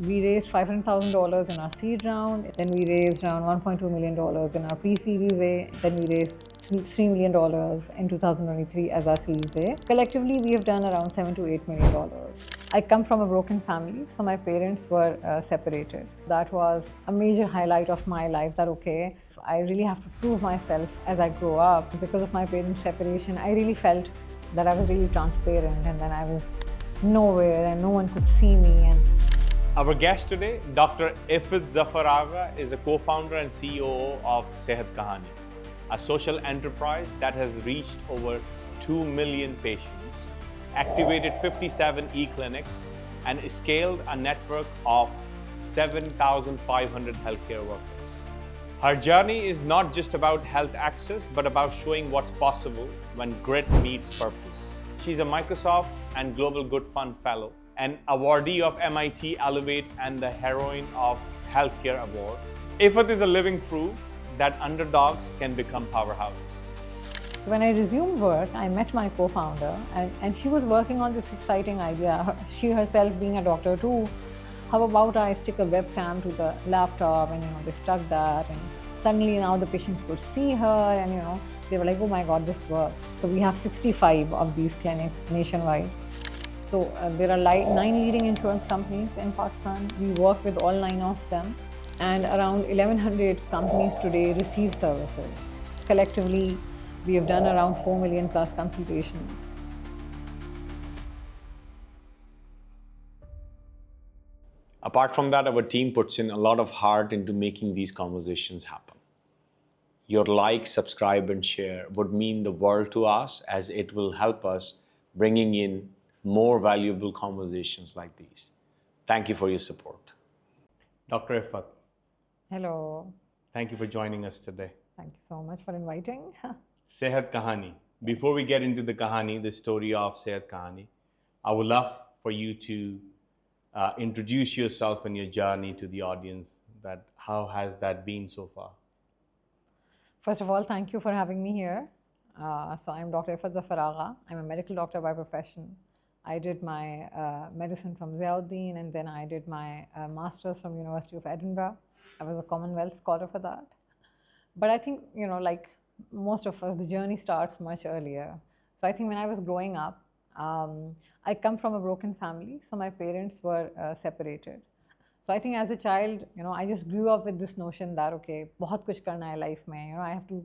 We raised $500,000 in our seed round, then we raised around $1.2 million in our pre-Series A, then we raised $3 million in 2023 as our Series A. Collectively, we have done around $7 to $8 million. I come from a broken family, so my parents were separated. That was a major highlight of my life, that okay, I really have to prove myself as I grow up. Because of my parents' separation, I really felt that I was really transparent, and then I was nowhere and no one could see me. And our guest today, Dr. Iffat Zafar Aga, is a co-founder and CEO of Sehat Kahani, a social enterprise that has reached over 2 million patients, activated 57 e-clinics, and scaled a network of 7,500 healthcare workers. Her journey is not just about health access, but about showing what's possible when grit meets purpose. She's a Microsoft and Global Good Fund Fellow, an awardee of MIT Elevate and the Heroine of Healthcare Award. Iffat is a living proof that underdogs can become powerhouses. When I resumed work, I met my co-founder, and she was working on this exciting idea, she herself being a doctor too. How about I stick a webcam to the laptop, and they stuck that, and suddenly now the patients could see her, and they were like, oh my God, this works. So we have 65 of these clinics nationwide. So there are 9 leading insurance companies in Pakistan. We work with all 9 of them, and around 1,100 companies today receive services. Collectively, we have done around 4 million plus consultations. Apart from that, our team puts in a lot of heart into making these conversations happen. Your like, subscribe, and share would mean the world to us, as it will help us bringing in more valuable conversations like these. Thank you for your support. Dr. Iffat. Hello. Thank you for joining us today. Thank you so much for inviting. Sehat Kahani. Before we get into the Kahani, the story of Sehat Kahani, I would love for you to introduce yourself and your journey to the audience. That how has that been so far? First of all, thank you for having me here. So I'm Dr. Iffat Zafar Aga. I'm a medical doctor by profession. I did my medicine from Ziauddin, and then I did my master's from University of Edinburgh. I was a Commonwealth scholar for that. But I think, like most of us, the journey starts much earlier. So I think when I was growing up, I come from a broken family, so my parents were separated. So I think as a child, I just grew up with this notion that, okay, बहुत कुछ करना है life में, I have to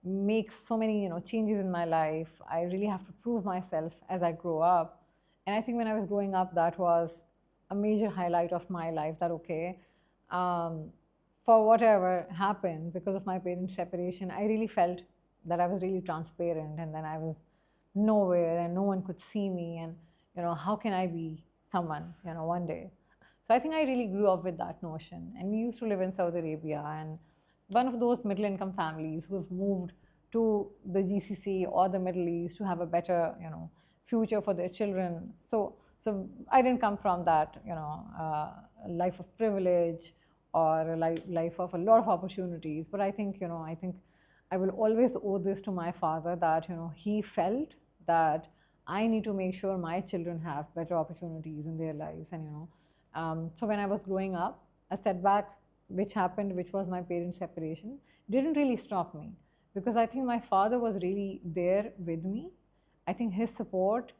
make so many, changes in my life. I really have to prove myself as I grow up. And I think when I was growing up, that was a major highlight of my life, that okay, for whatever happened because of my parents' separation, I really felt that I was really transparent, and then I was nowhere and no one could see me, and how can I be someone, one day. So I think I really grew up with that notion. And we used to live in Saudi Arabia, and one of those middle income families who have moved to the GCC or the Middle East to have a better, future for their children. So I didn't come from that, life of privilege or a life of a lot of opportunities. But I think, I will always owe this to my father, that, he felt that I need to make sure my children have better opportunities in their lives. And, so when I was growing up, a setback which happened, which was my parents' separation, didn't really stop me, because I think my father was really there with me. I think his support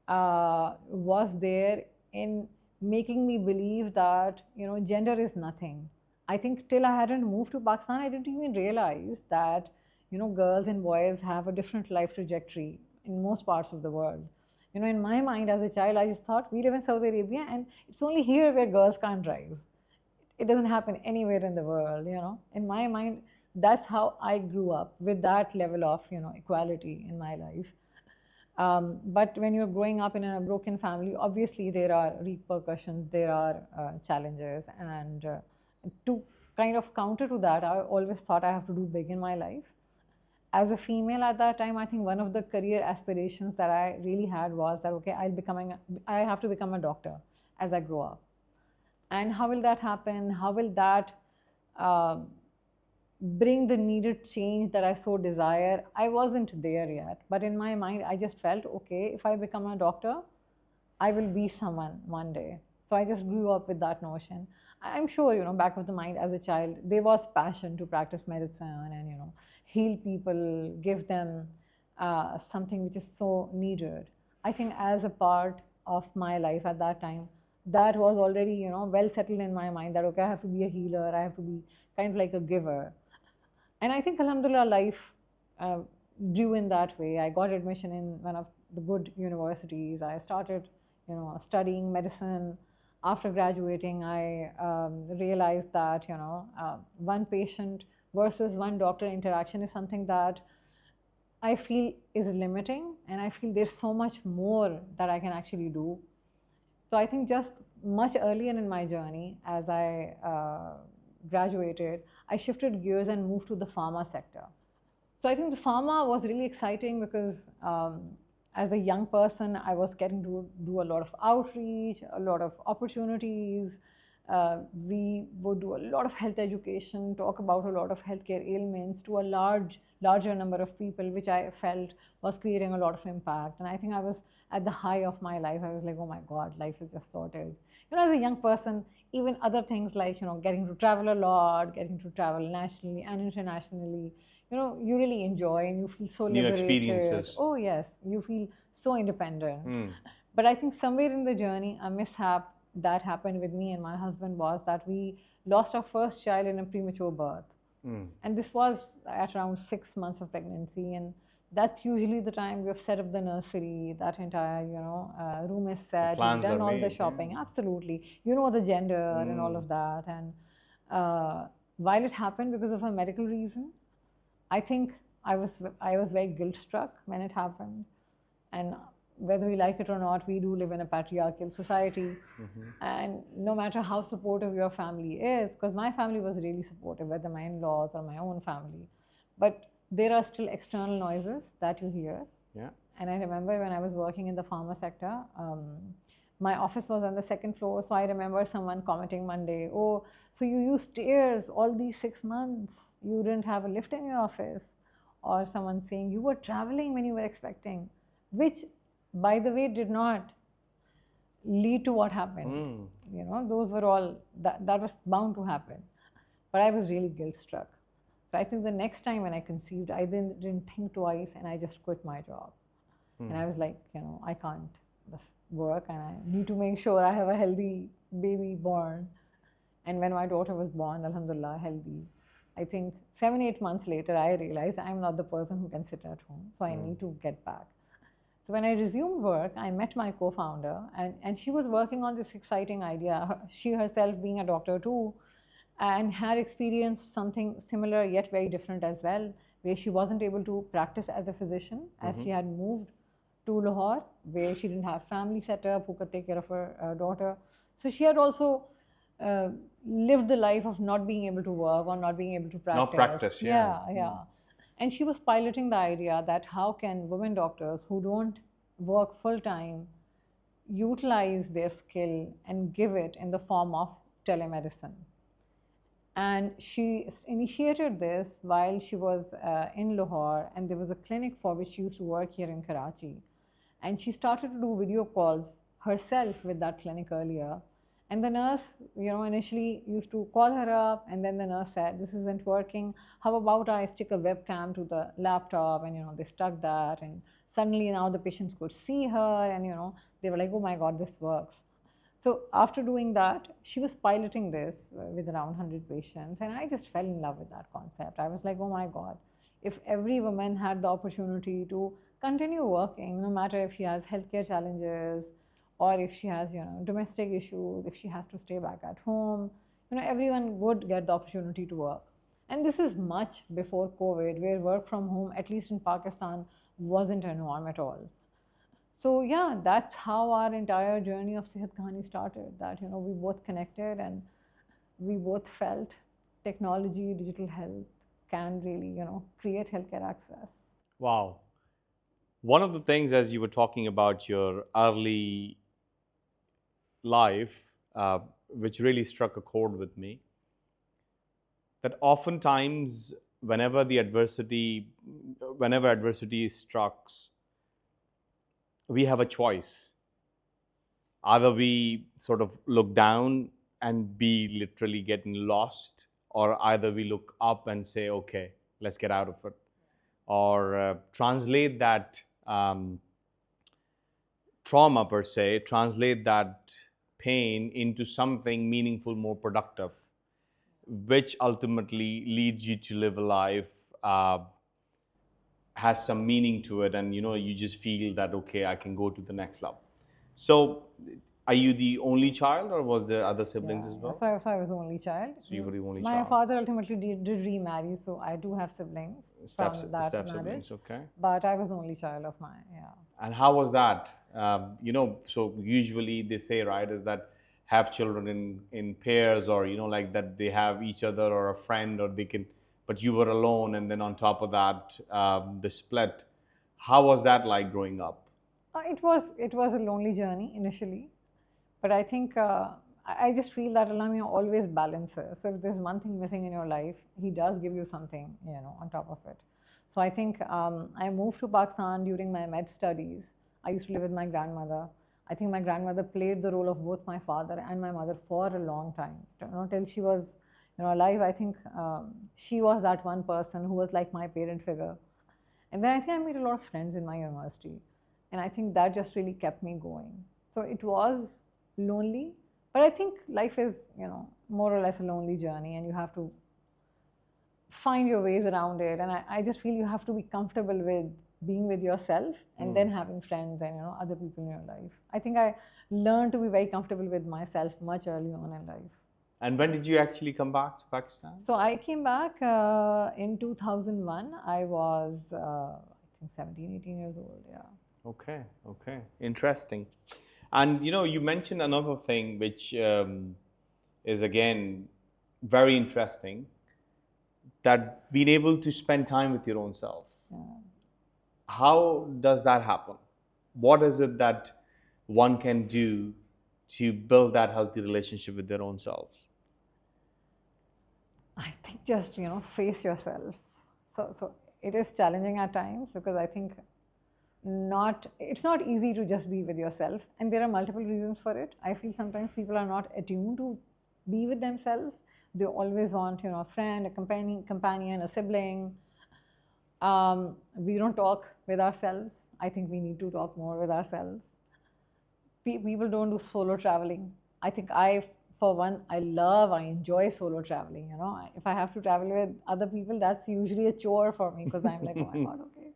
was there in making me believe that, gender is nothing. I think till I hadn't moved to Pakistan, I didn't even realize that, girls and boys have a different life trajectory in most parts of the world. In my mind as a child, I just thought we live in Saudi Arabia and it's only here where girls can't drive. It doesn't happen anywhere in the world, In my mind, that's how I grew up, with that level of, equality in my life. But when you're growing up in a broken family, obviously there are repercussions, there are challenges. And to kind of counter to that, I always thought I have to do big in my life. As a female at that time, I think one of the career aspirations that I really had was that, okay, I have to become a doctor as I grow up. And how will that happen? How will that bring the needed change that I so desire? I wasn't there yet, but in my mind, I just felt, okay, if I become a doctor, I will be someone one day. So I just grew up with that notion. I'm sure, back of the mind as a child, there was passion to practice medicine and, heal people, give them something which is so needed. I think as a part of my life at that time, that was already, well settled in my mind that, okay, I have to be a healer, I have to be kind of like a giver. And I think, Alhamdulillah, life uh, grew in that way. I got admission in one of the good universities. I started, studying medicine. After graduating, I realized that, one patient versus one doctor interaction is something that I feel is limiting, and I feel there's so much more that I can actually do. So I think just much earlier in my journey, as I graduated, I shifted gears and moved to the pharma sector. So I think the pharma was really exciting because as a young person, I was getting to do a lot of outreach, a lot of opportunities. We would do a lot of health education, talk about a lot of healthcare ailments to a larger number of people, which I felt was creating a lot of impact. And I think I was at the high of my life. I was like, oh my God, life is just sorted. As a young person, even other things like, getting to travel a lot, getting to travel nationally and internationally, you really enjoy and you feel so New liberated. experiences. Oh yes, you feel so independent. But I think somewhere in the journey, a mishap that happened with me and my husband was that we lost our first child in a premature birth. And this was at around 6 months of pregnancy, and that's usually the time we have set up the nursery, that entire, room is set, you've done all the shopping, absolutely. You know the gender and all of that. And while it happened because of a medical reason, I think I was very guilt struck when it happened. And whether we like it or not, we do live in a patriarchal society. And no matter how supportive your family is, because my family was really supportive, whether my in-laws or my own family, but there are still external noises that you hear. Yeah. And I remember when I was working in the pharma sector, my office was on the second floor. So I remember someone commenting one day, oh, so you used stairs all these 6 months. You didn't have a lift in your office. Or someone saying you were traveling when you were expecting, which, by the way, did not lead to what happened. Those were all, that was bound to happen. But I was really guilt struck. So I think the next time when I conceived, I didn't think twice and I just quit my job. And I was like, I can't work and I need to make sure I have a healthy baby born. And when my daughter was born, alhamdulillah, healthy, I think 7-8 months later, I realized I'm not the person who can sit at home. So I need to get back. So when I resumed work, I met my co-founder, and she was working on this exciting idea, she herself being a doctor too, and had experienced something similar yet very different as well, where she wasn't able to practice as a physician as she had moved to Lahore, where she didn't have family set up who could take care of her daughter. So she had also lived the life of not being able to work or not being able to practice. Not practice, Yeah. And she was piloting the idea that how can women doctors who don't work full time utilize their skill and give it in the form of telemedicine. And she initiated this while she was in Lahore, and there was a clinic for which she used to work here in Karachi. And she started to do video calls herself with that clinic earlier. And the nurse, initially used to call her up, and then the nurse said, this isn't working. How about I stick a webcam to the laptop? And, they stuck that. And suddenly now the patients could see her, and, they were like, oh my God, this works. So after doing that, she was piloting this with around 100 patients. And I just fell in love with that concept. I was like, oh my God, if every woman had the opportunity to continue working, no matter if she has healthcare challenges, or if she has, domestic issues, if she has to stay back at home, everyone would get the opportunity to work. And this is much before COVID, where work from home, at least in Pakistan, wasn't a norm at all. So yeah, that's how our entire journey of Sehat Kahani started. That, we both connected and we both felt technology, digital health can really, create healthcare access. Wow. One of the things, as you were talking about your early life, which really struck a chord with me, that oftentimes whenever adversity strikes, we have a choice. either we sort of look down and be literally getting lost, or either we look up and say, okay, let's get out of it, or translate that trauma per se, translate that pain into something meaningful, more productive, which ultimately leads you to live a life has some meaning to it, and you just feel that, okay, I can go to the next level. So are you the only child, or was there other siblings as well? So I was the only child. So you were the only My child. father ultimately did remarry, so I do have siblings from that Step marriage. siblings, okay. But I was the only child of mine, And how was that? So usually they say, right, is that have children in pairs, or like that they have each other or a friend, or they can, but you were alone, and then on top of that, the split. How was that like growing up? It was a lonely journey initially, but I think I just feel that Allah always balances. So if there's one thing missing in your life, He does give you something, on top of it. So I think I moved to Pakistan during my med studies. I used to live with my grandmother. I think my grandmother played the role of both my father and my mother for a long time, till she was, alive. I think she was that one person who was like my parent figure. And then I think I made a lot of friends in my university. And I think that just really kept me going. So it was lonely, but I think life is, more or less a lonely journey, and you have to find your ways around it. And I just feel you have to be comfortable with being with yourself, and then having friends and, other people in your life. I think I learned to be very comfortable with myself much early on in life. And when did you actually come back to Pakistan? So I came back in 2001. I was, I think 17, 18 years old, Okay, interesting. And you mentioned another thing which is again very interesting, that being able to spend time with your own self. How does that happen? What is it that one can do to build that healthy relationship with their own selves? I think just, face yourself. So it is challenging at times, because I think it's not easy to just be with yourself, and there are multiple reasons for it. I feel sometimes people are not attuned to be with themselves. They always want, a friend, a companion, a sibling. We don't talk with ourselves. I think we need to talk more with ourselves. People don't do solo traveling. I think for one, I enjoy solo traveling. If I have to travel with other people, that's usually a chore for me, because I'm like, oh my God, okay.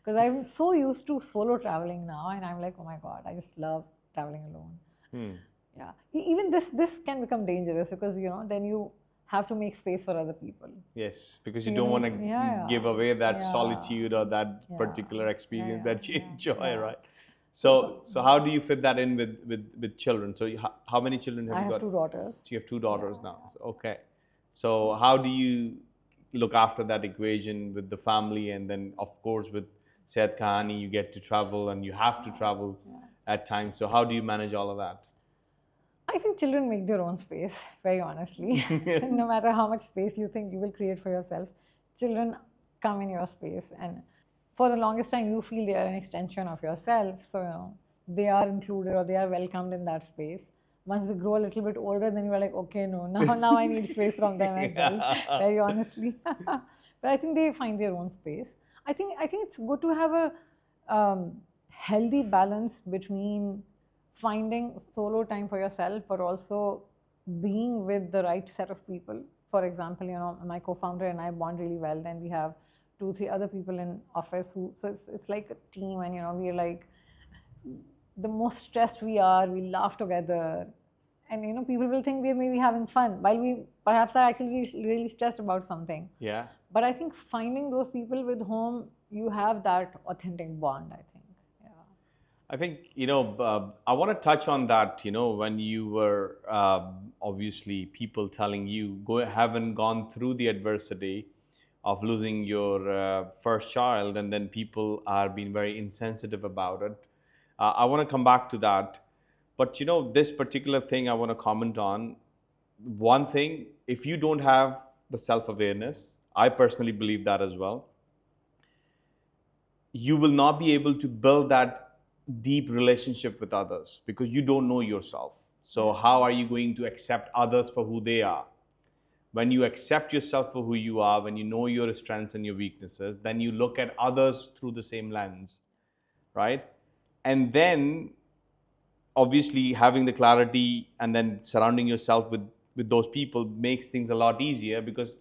Because I'm so used to solo traveling now, and I'm like, oh my God, I just love traveling alone. Yeah. Even this can become dangerous, because, then you have to make space for other people. Yes, because you don't want to give away that solitude or that particular experience that you enjoy, right? So how do you fit that in with children? So how many children have you got? I have 2 daughters. So you have 2 daughters now. So, okay. So how do you look after that equation with the family, and then of course with Sehat Kahani, you get to travel, and you have to travel at times. So how do you manage all of that? I think children make their own space, very honestly. No matter how much space you think you will create for yourself, children come in your space, and for the longest time you feel they are an extension of yourself. So, they are included, or they are welcomed in that space. Once they grow a little bit older, then you are like, okay, no, now I need space from them as well, very honestly. But I think they find their own space. I think it's good to have a healthy balance between finding solo time for yourself, but also being with the right set of people. For example, my co-founder and I bond really well. Then we have 2, 3 other people in office so it's like a team, and we're like, the most stressed we are, we laugh together, and people will think we're maybe having fun, while we perhaps are actually really stressed about something. Yeah. But I think finding those people with whom you have that authentic bond, I think. I think, I want to touch on that, when you were obviously people telling you haven't gone through the adversity of losing your first child, and then people are being very insensitive about it. I want to come back to that. But, this particular thing I want to comment on. One thing, if you don't have the self-awareness, I personally believe that as well, you will not be able to build that deep relationship with others because you don't know yourself. So how are you going to accept others for who they are? When you accept yourself for who you are, when you know your strengths and your weaknesses, then you look at others through the same lens, right? And then obviously having the clarity and then surrounding yourself with those people makes things a lot easier because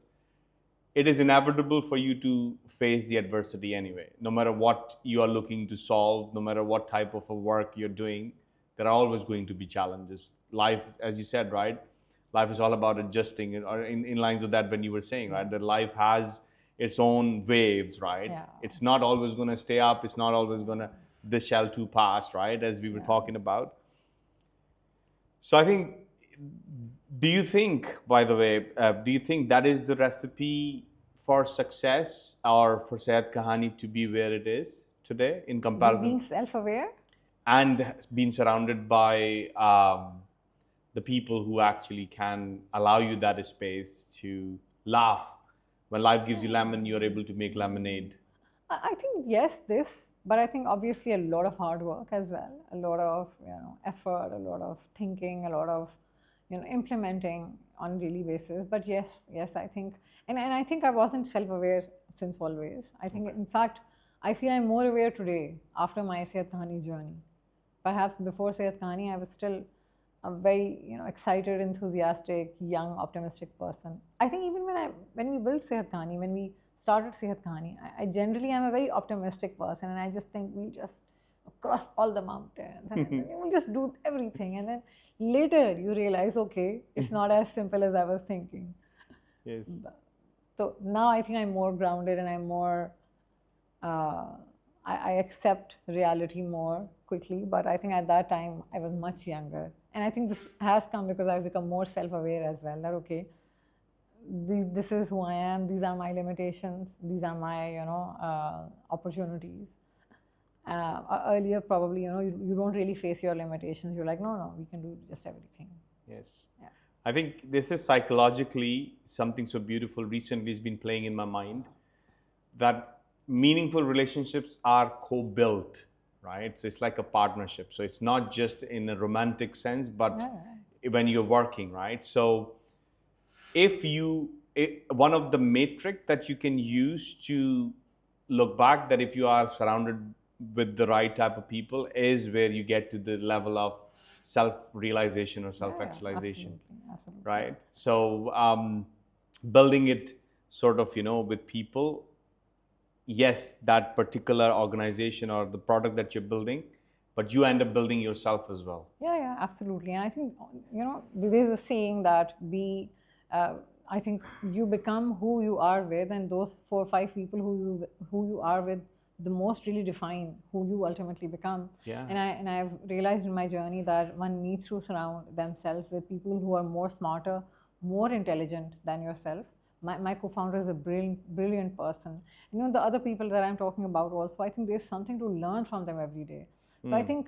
it is inevitable for you to face the adversity anyway. No matter what you are looking to solve, no matter what type of a work you're doing, there are always going to be challenges. Life, as you said, right? Life is all about adjusting, or in lines of that when you were saying, right? That life has its own waves, right? Yeah. It's not always going to stay up. It's not always going to, this shall too pass, right? As we were talking about. So I think, do you think, by the way, do you think that is the recipe for success or for Sehat Kahani to be where it is today in comparison? Being self-aware? And being surrounded by the people who actually can allow you that space to laugh. When life gives you lemon, you're able to make lemonade. I think yes, but I think obviously a lot of hard work as well, a lot of effort, a lot of thinking, a lot of implementing on a daily basis. But yes, I think, and I think I wasn't self-aware since always. I think in fact I feel I'm more aware today after my Sehat Kahani journey. Perhaps before Sehat Kahani, I was still a very excited, enthusiastic, young, optimistic person. I think even when we built Sehat Kahani, when we started Sehat Kahani, I generally am a very optimistic person, and I just think we'll just cross all the mountains and then we'll just do everything. And then later you realize, okay, it's not as simple as I was thinking. Yes. So now I think I'm more grounded and I'm more, I accept reality more quickly. But I think at that time I was much younger. And I think this has come because I've become more self-aware as well, that okay, this is who I am, these are my limitations, these are my opportunities. Earlier probably you don't really face your limitations. You're like, no, we can do just everything. Yes. Yeah. I think this is psychologically something so beautiful recently has been playing in my mind, that meaningful relationships are co-built, right? So it's like a partnership. So it's not just in a romantic sense, but when you're working, right? So if one of the metric that you can use to look back, that if you are surrounded with the right type of people, is where you get to the level of self-realization or self-actualization. Absolutely. Right? So building it sort of with people, yes, that particular organization or the product that you're building, but you end up building yourself as well. Yeah, absolutely. And I think there is a saying that I think you become who you are with, and those 4 or 5 people who you are with the most really define who you ultimately become. Yeah. And I've realized in my journey that one needs to surround themselves with people who are more smarter, more intelligent than yourself. My co-founder is a brilliant person. The other people that I'm talking about also, I think there's something to learn from them every day. So I think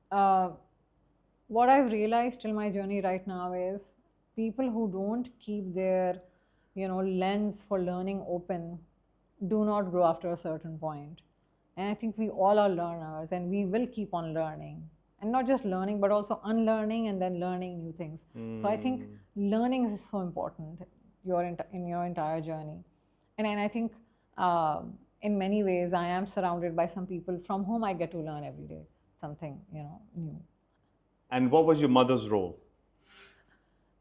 what I've realized in my journey right now is people who don't keep their lens for learning open do not grow after a certain point. And I think we all are learners, and we will keep on learning, and not just learning but also unlearning and then learning new things. So I think learning is so important in your entire journey. And I think in many ways I am surrounded by some people from whom I get to learn every day something new. And what was your mother's role?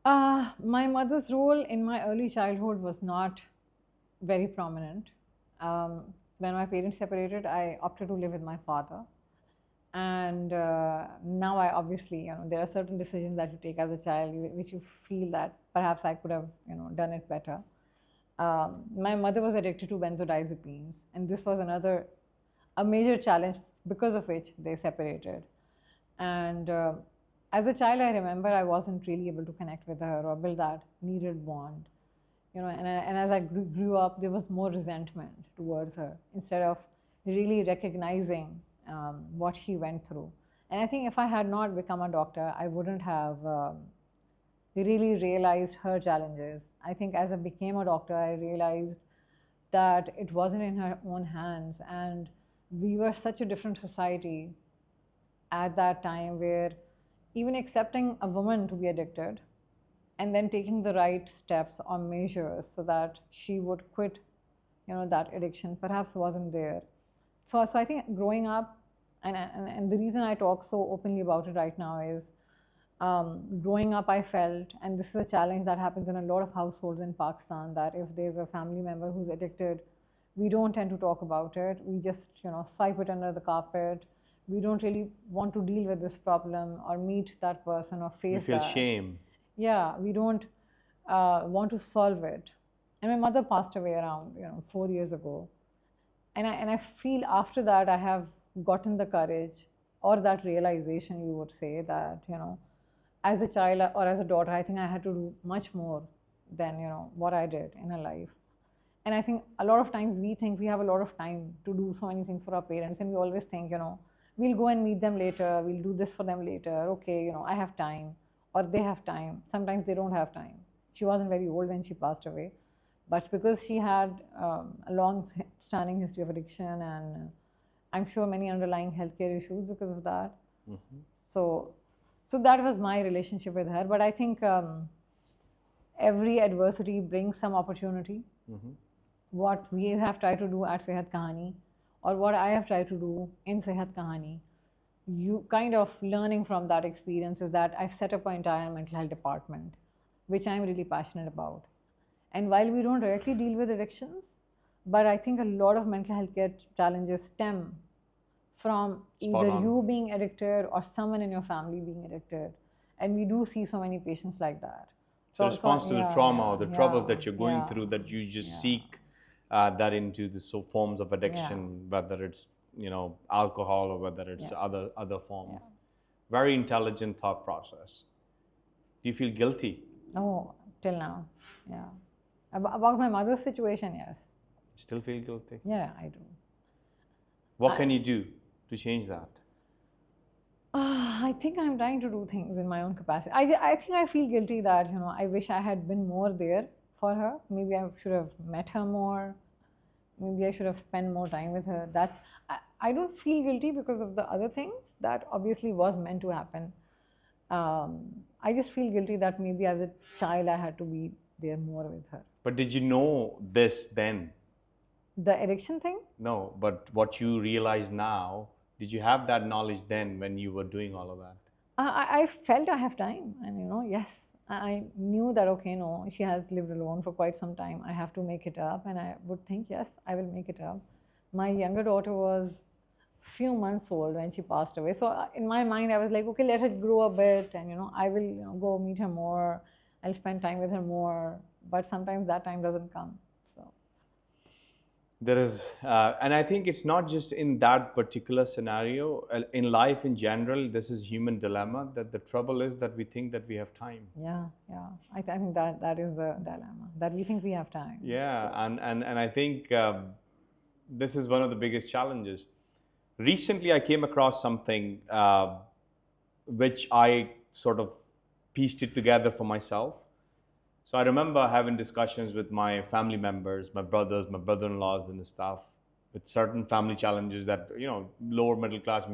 My mother's role in my early childhood was not very prominent. When my parents separated, I opted to live with my father. And now I obviously, there are certain decisions that you take as a child which you feel that perhaps I could have, done it better. My mother was addicted to benzodiazepines, and this was a major challenge because of which they separated. And as a child, I remember I wasn't really able to connect with her or build that needed bond. And as I grew up, there was more resentment towards her instead of really recognizing what she went through. And I think if I had not become a doctor, I wouldn't have really realized her challenges. I think as I became a doctor, I realized that it wasn't in her own hands, and we were such a different society at that time where even accepting a woman to be addicted and then taking the right steps or measures so that she would quit, that addiction perhaps wasn't there. So I think growing up, and the reason I talk so openly about it right now is growing up, I felt, and this is a challenge that happens in a lot of households in Pakistan, that if there's a family member who's addicted, we don't tend to talk about it. We just, swipe it under the carpet. We don't really want to deal with this problem or meet that person or face We feel that. shame. Yeah, we don't want to solve it. And my mother passed away around, 4 years ago. And I feel after that I have gotten the courage or that realization, you would say, that, as a child or as a daughter, I think I had to do much more than, what I did in a life. And I think a lot of times we think we have a lot of time to do so many things for our parents, and we always think, we'll go and meet them later, we'll do this for them later, okay, I have time, or they have time. Sometimes they don't have time. She wasn't very old when she passed away, but because she had a long standing history of addiction, and I'm sure many underlying healthcare issues because of that. Mm-hmm. So that was my relationship with her. But I think every adversity brings some opportunity. Mm-hmm. What we have tried to do at Sehat Kahani, or what I have tried to do in Sehat Kahani, you kind of learning from that experience is that I've set up an entire mental health department, which I'm really passionate about. And while we don't directly deal with addictions, but I think a lot of mental health care challenges stem from either you being addicted or someone in your family being addicted. And we do see so many patients like that. So response to the trauma or the troubles that you're going through, that you just seek that into the forms of addiction, whether it's, alcohol or whether it's other forms. Very intelligent thought process. Do you feel guilty? Oh, till now, yeah. About my mother's situation, yes. Still feel guilty? Yeah, I do. What can you do to change that? I think I'm trying to do things in my own capacity. I think I feel guilty that, I wish I had been more there for her. Maybe I should have met her more. Maybe I should have spent more time with her. I don't feel guilty because of the other things that obviously was meant to happen. I just feel guilty that maybe as a child I had to be there more with her. But did you know this then? The addiction thing? No, but what you realize now, did you have that knowledge then when you were doing all of that? I felt I have time, and yes, I knew that, okay, no, she has lived alone for quite some time. I have to make it up, and I would think, yes, I will make it up. My younger daughter was few months old when she passed away. So in my mind, I was like, okay, let her grow a bit, and I will go meet her more. I'll spend time with her more. But sometimes that time doesn't come. There is, and I think it's not just in that particular scenario. In life in general, this is human dilemma, that the trouble is that we think that we have time. Yeah. I think that is the dilemma, that we think we have time. Yeah, and I think this is one of the biggest challenges. Recently, I came across something which I sort of pieced it together for myself. So I remember having discussions with my family members, my brothers, my brother-in-laws and stuff, with certain family challenges that, lower middle class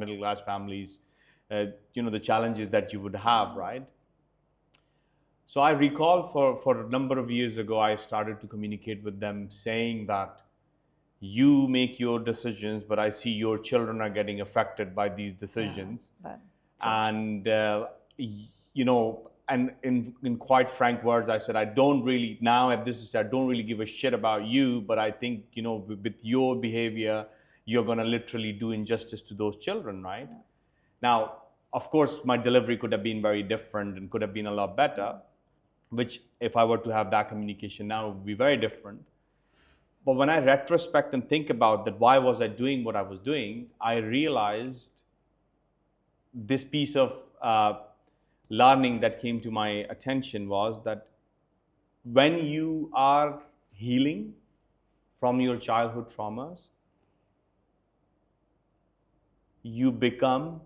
families, the challenges that you would have, right? So I recall for a number of years ago, I started to communicate with them saying that you make your decisions, but I see your children are getting affected by these decisions. And, and in quite frank words, I said, I don't really, now at this stage, I don't really give a shit about you, but I think, with your behavior, you're going to literally do injustice to those children, right? Yeah. Now, of course, my delivery could have been very different and could have been a lot better, which if I were to have that communication now, would be very different. But when I retrospect and think about that, why was I doing what I was doing, I realized this piece of learning that came to my attention was that when you are healing from your childhood traumas, you become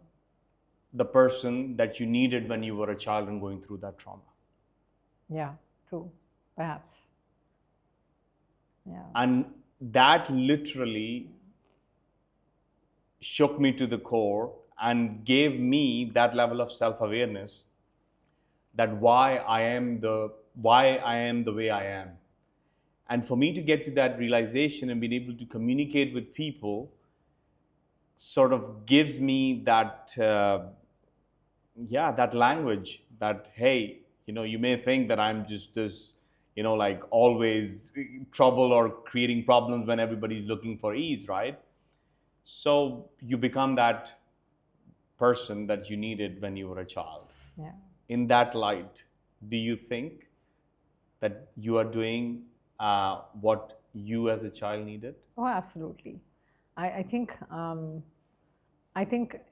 the person that you needed when you were a child and going through that trauma. Yeah, true, perhaps. Yeah. And that literally shook me to the core. and gave me that level of self-awareness that why I am the way I am. And for me to get to that realization and being able to communicate with people sort of gives me that that language that, hey, you may think that I'm just this, like always trouble or creating problems when everybody's looking for ease, right? So you become that person that you needed when you were a child. Yeah. In that light, do you think that you are doing what you as a child needed? Oh, absolutely. I think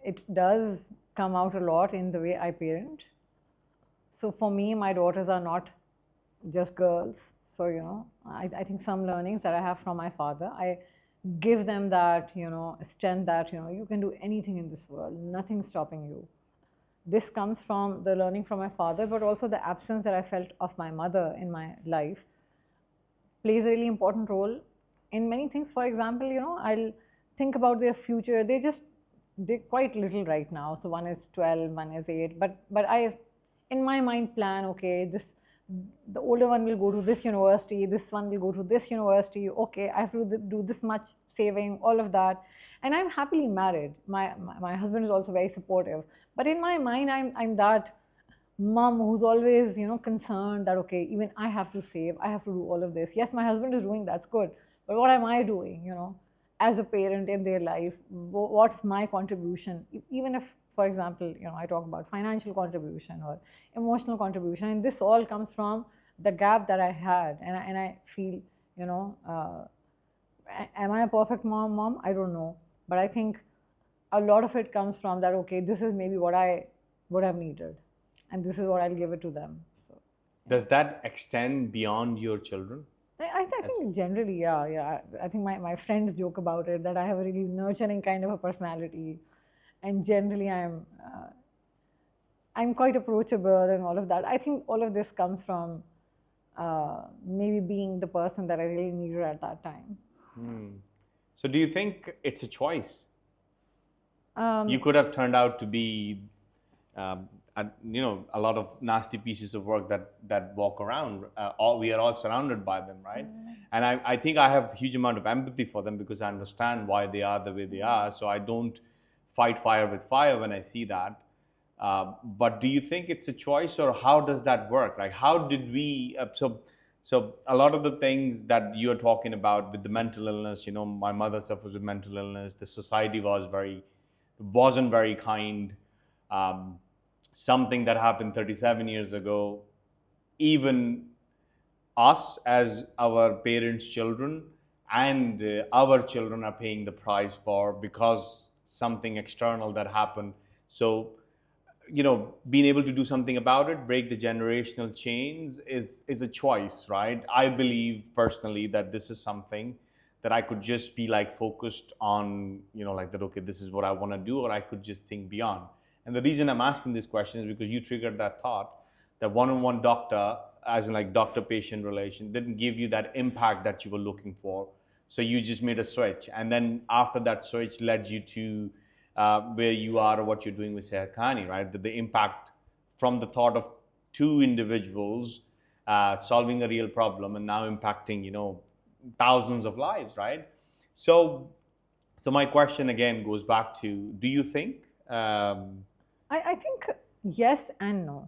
it does come out a lot in the way I parent. So for me, my daughters are not just girls. So, I think some learnings that I have from my father, I give them that, strength that, you can do anything in this world, nothing stopping you. This comes from the learning from my father, but also the absence that I felt of my mother in my life plays a really important role in many things. For example, I'll think about their future. They're quite little right now. So one is 12, one is 8. But I, in my mind, plan, okay, the older one will go to this university, this one will go to this university. Okay, I have to do this much saving, all of that. And I'm happily married. My husband is also very supportive. But in my mind, I'm that mom who's always concerned that, okay, even I have to save, I have to do all of this. Yes, my husband is doing, that's good, but what am I doing, as a parent in their life? What's my contribution? Even if, for example, I talk about financial contribution or emotional contribution, and this all comes from the gap that I had. And I feel, am I a perfect mom? I don't know, but I think a lot of it comes from that, okay, this is maybe what I would have needed, and this is what I'll give it to them. So, Does that extend beyond your children? I think generally, yeah. I think my friends joke about it, that I have a really nurturing kind of a personality, and generally I'm quite approachable and all of that. I think all of this comes from maybe being the person that I really needed at that time. So do you think it's a choice? You could have turned out to be a lot of nasty pieces of work that walk around. We are all surrounded by them, right? And I think I have a huge amount of empathy for them, because I understand why they are the way they are. So I don't fight fire with fire when I see that. But do you think it's a choice, or how does that work? Like, how did we? So a lot of the things that you're talking about with the mental illness, my mother suffers with mental illness. The society wasn't very kind. Something that happened 37 years ago, even us as our parents' children and our children are paying the price for, because something external that happened. So, being able to do something about it, break the generational chains, is a choice, right? I believe personally that this is something that I could just be like focused on, like that, okay, this is what I want to do, or I could just think beyond. And the reason I'm asking this question is because you triggered that thought that one-on-one doctor, as in like doctor-patient relation, didn't give you that impact that you were looking for. So you just made a switch. And then after that switch led you to where you are or what you're doing with Sehat Kahani, right? The impact from the thought of two individuals solving a real problem and now impacting, thousands of lives, right? So my question again goes back to, do you think I think yes and no.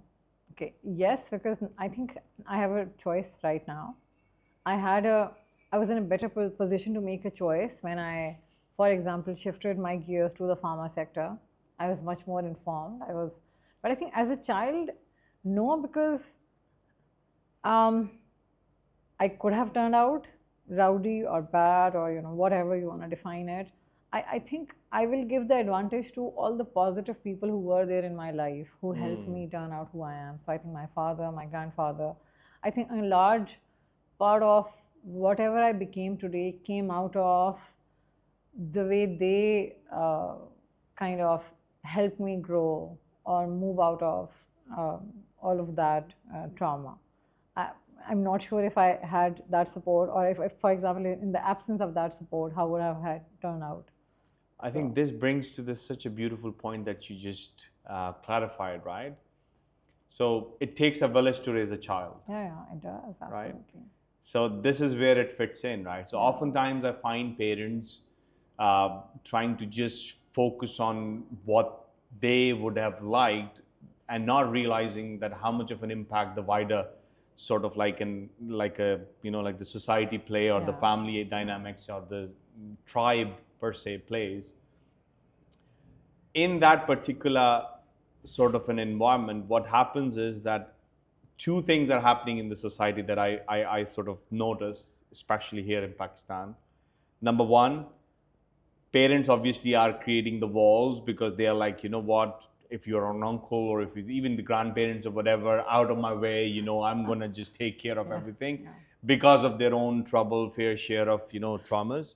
Okay, yes, because I think I have a choice right now. I was in a better position to make a choice when I, for example, shifted my gears to the pharma sector. I was much more informed. But I think as a child, no, because I could have turned out rowdy or bad, or whatever you want to define it. I think I will give the advantage to all the positive people who were there in my life, who helped me turn out who I am. So I think my father, my grandfather, I think a large part of whatever I became today came out of the way they kind of helped me grow or move out of all of that trauma. I'm not sure if I had that support, or if, for example, in the absence of that support, how would I have had turned out. I think this brings to this such a beautiful point that you just clarified, right? So it takes a village to raise a child. Yeah, it does, absolutely. Right? So this is where it fits in, right? So oftentimes I find parents trying to just focus on what they would have liked and not realizing that how much of an impact the wider sort of like the society play or the family dynamics or the tribe per se plays. In that particular sort of an environment, what happens is that two things are happening in the society that I sort of notice, especially here in Pakistan. Number one, parents obviously are creating the walls because they are like, you know what, if you're an uncle or if it's even the grandparents or whatever, out of my way, I'm going to just take care of everything because of their own trouble, fair share of, traumas.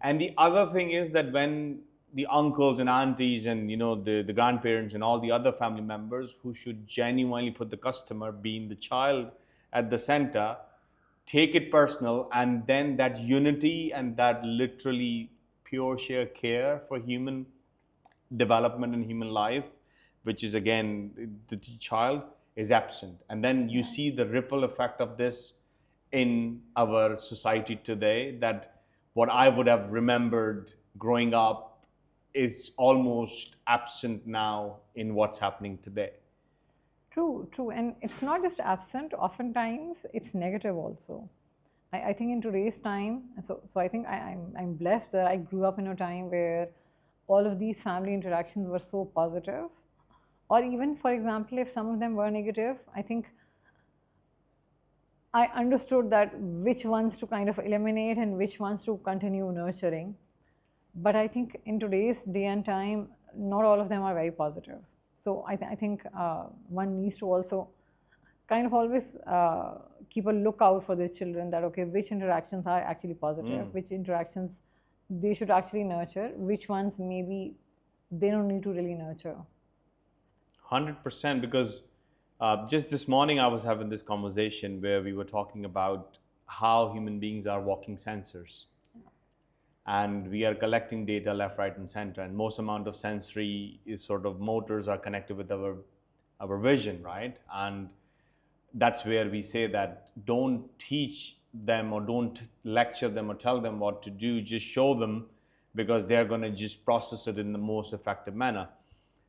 And the other thing is that when the uncles and aunties and the grandparents and all the other family members who should genuinely put the customer, being the child, at the center, take it personal, and then that unity and that literally pure sheer care for human development and human life, which is again the child, is absent. And then you see the ripple effect of this in our society today, that what I would have remembered growing up is almost absent now in what's happening today. True. And it's not just absent, oftentimes it's negative also. I think in today's time, so I think I'm blessed that I grew up in a time where all of these family interactions were so positive. Or even, for example, if some of them were negative, I think I understood that which ones to kind of eliminate and which ones to continue nurturing. But I think in today's day and time, not all of them are very positive. So I think one needs to also kind of always keep a lookout for their children, that okay, which interactions are actually positive, which interactions they should actually nurture, which ones maybe they don't need to really nurture. 100%, because just this morning I was having this conversation where we were talking about how human beings are walking sensors. And we are collecting data left, right, and center. And most amount of sensory is sort of motors are connected with our vision, right? And that's where we say that don't teach them or don't lecture them or tell them what to do, just show them, because they're going to just process it in the most effective manner.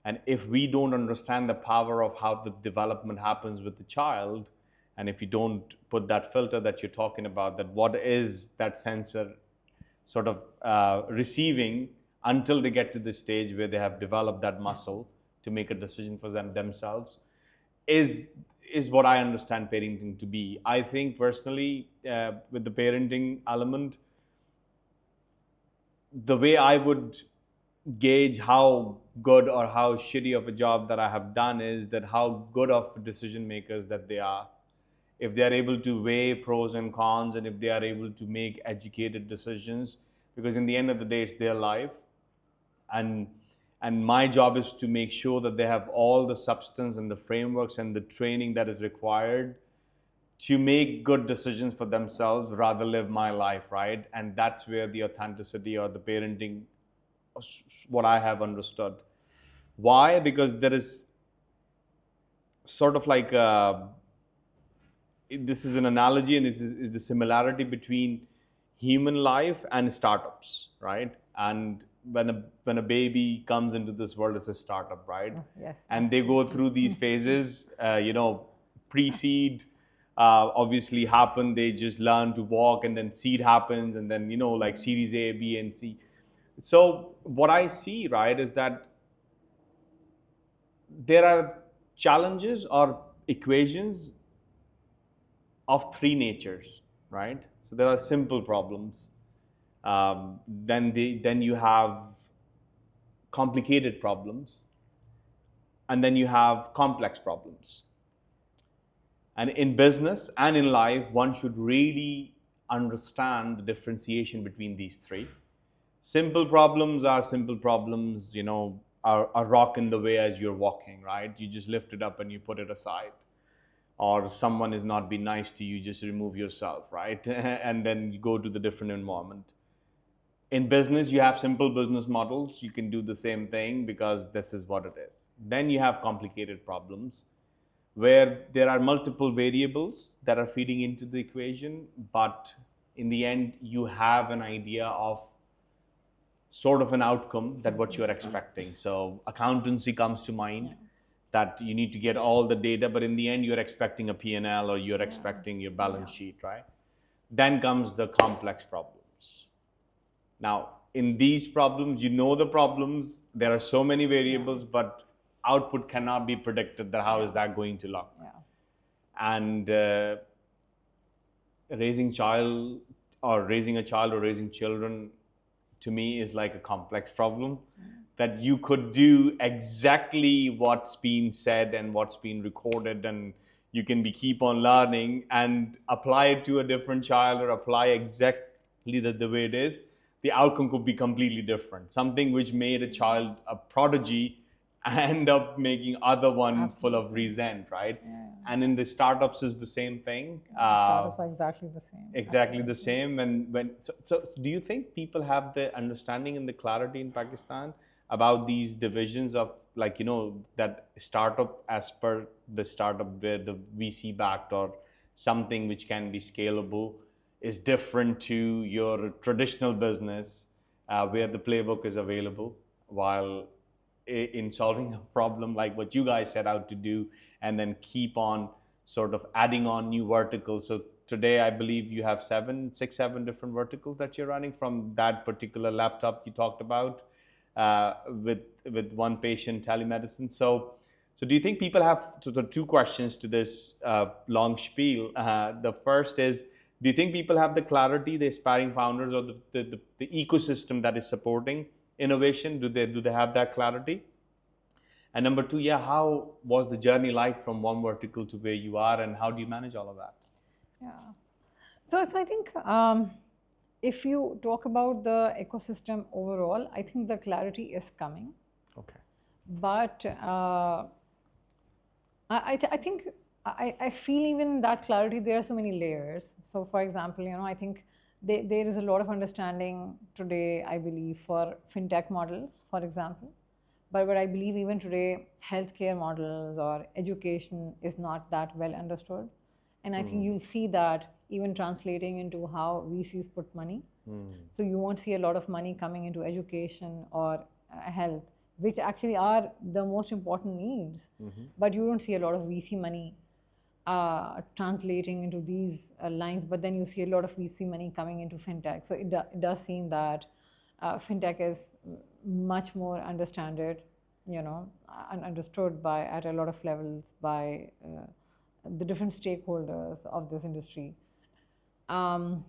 And if we don't understand the power of how the development happens with the child, and if you don't put that filter that you're talking about, that what is that sensor sort of receiving until they get to the stage where they have developed that muscle to make a decision for themselves, is what I understand parenting to be. I think personally, with the parenting element, the way I would gauge how good or how shitty of a job that I have done is that how good of decision makers that they are. If they are able to weigh pros and cons, and if they are able to make educated decisions, because in the end of the day, it's their life. And my job is to make sure that they have all the substance and the frameworks and the training that is required to make good decisions for themselves, rather live my life, right? And that's where the authenticity or the parenting, what I have understood. Why? Because there is sort of like this is an analogy, and this is the similarity between human life and startups, right? And when a baby comes into this world, it's a startup, right? Yes. And they go through these phases, pre-seed obviously happen, they just learn to walk, and then seed happens, and then like series A, B, and C. So what I see, right, is that there are challenges or equations of three natures, right? So there are simple problems. Then you have complicated problems, and then you have complex problems. And in business and in life, one should really understand the differentiation between these three. Simple problems are simple problems, a rock in the way as you're walking, right? You just lift it up and you put it aside. Or someone is not being nice to you, just remove yourself, right? And then you go to the different environment. in business, you have simple business models. You can do the same thing because this is what it is. Then you have complicated problems where there are multiple variables that are feeding into the equation, but in the end, you have an idea of sort of an outcome that what you're expecting. So accountancy comes to mind, that you need to get all the data, but in the end, you're expecting a P&L or you're expecting your balance sheet, right? Then comes the complex problems. Now, in these problems, you know the problems, there are so many variables, but output cannot be predicted. That how is that going to look? And raising a child or raising children, to me, is like a complex problem that you could do exactly what's been said and what's been recorded, and you can keep on learning and apply it to a different child or apply exactly the way it is. The outcome could be completely different. Something which made a child a prodigy end up making other one full of resent, right? And in the startups is the same thing. Startups are exactly the same. Exactly the same. And so do you think people have the understanding and the clarity in Pakistan about these divisions of, like, that startup as per the startup where the VC backed or something which can be scalable is different to your traditional business where the playbook is available, while in solving a problem like what you guys set out to do, and then keep on sort of adding on new verticals. So today, I believe you have 7 different verticals that you're running from that particular laptop you talked about with one patient telemedicine. So do you think people have, so the two questions to this long spiel. The first is, do you think people have the clarity, the aspiring founders, or the ecosystem that is supporting innovation? Do they have that clarity? And number two, how was the journey like from one vertical to where you are, and how do you manage all of that? So I think if you talk about the ecosystem overall, I think the clarity is coming. Okay. But I think I feel even in that clarity there are so many layers. So for example, I think there is a lot of understanding today, I believe, for fintech models, for example. But I believe even today, healthcare models or education is not that well understood. And I think you'll see that even translating into how VCs put money. So you won't see a lot of money coming into education or health, which actually are the most important needs. But you don't see a lot of VC money translating into these lines, but then you see a lot of VC money coming into fintech. So it does seem that fintech is much more understood, and understood at a lot of levels by the different stakeholders of this industry. I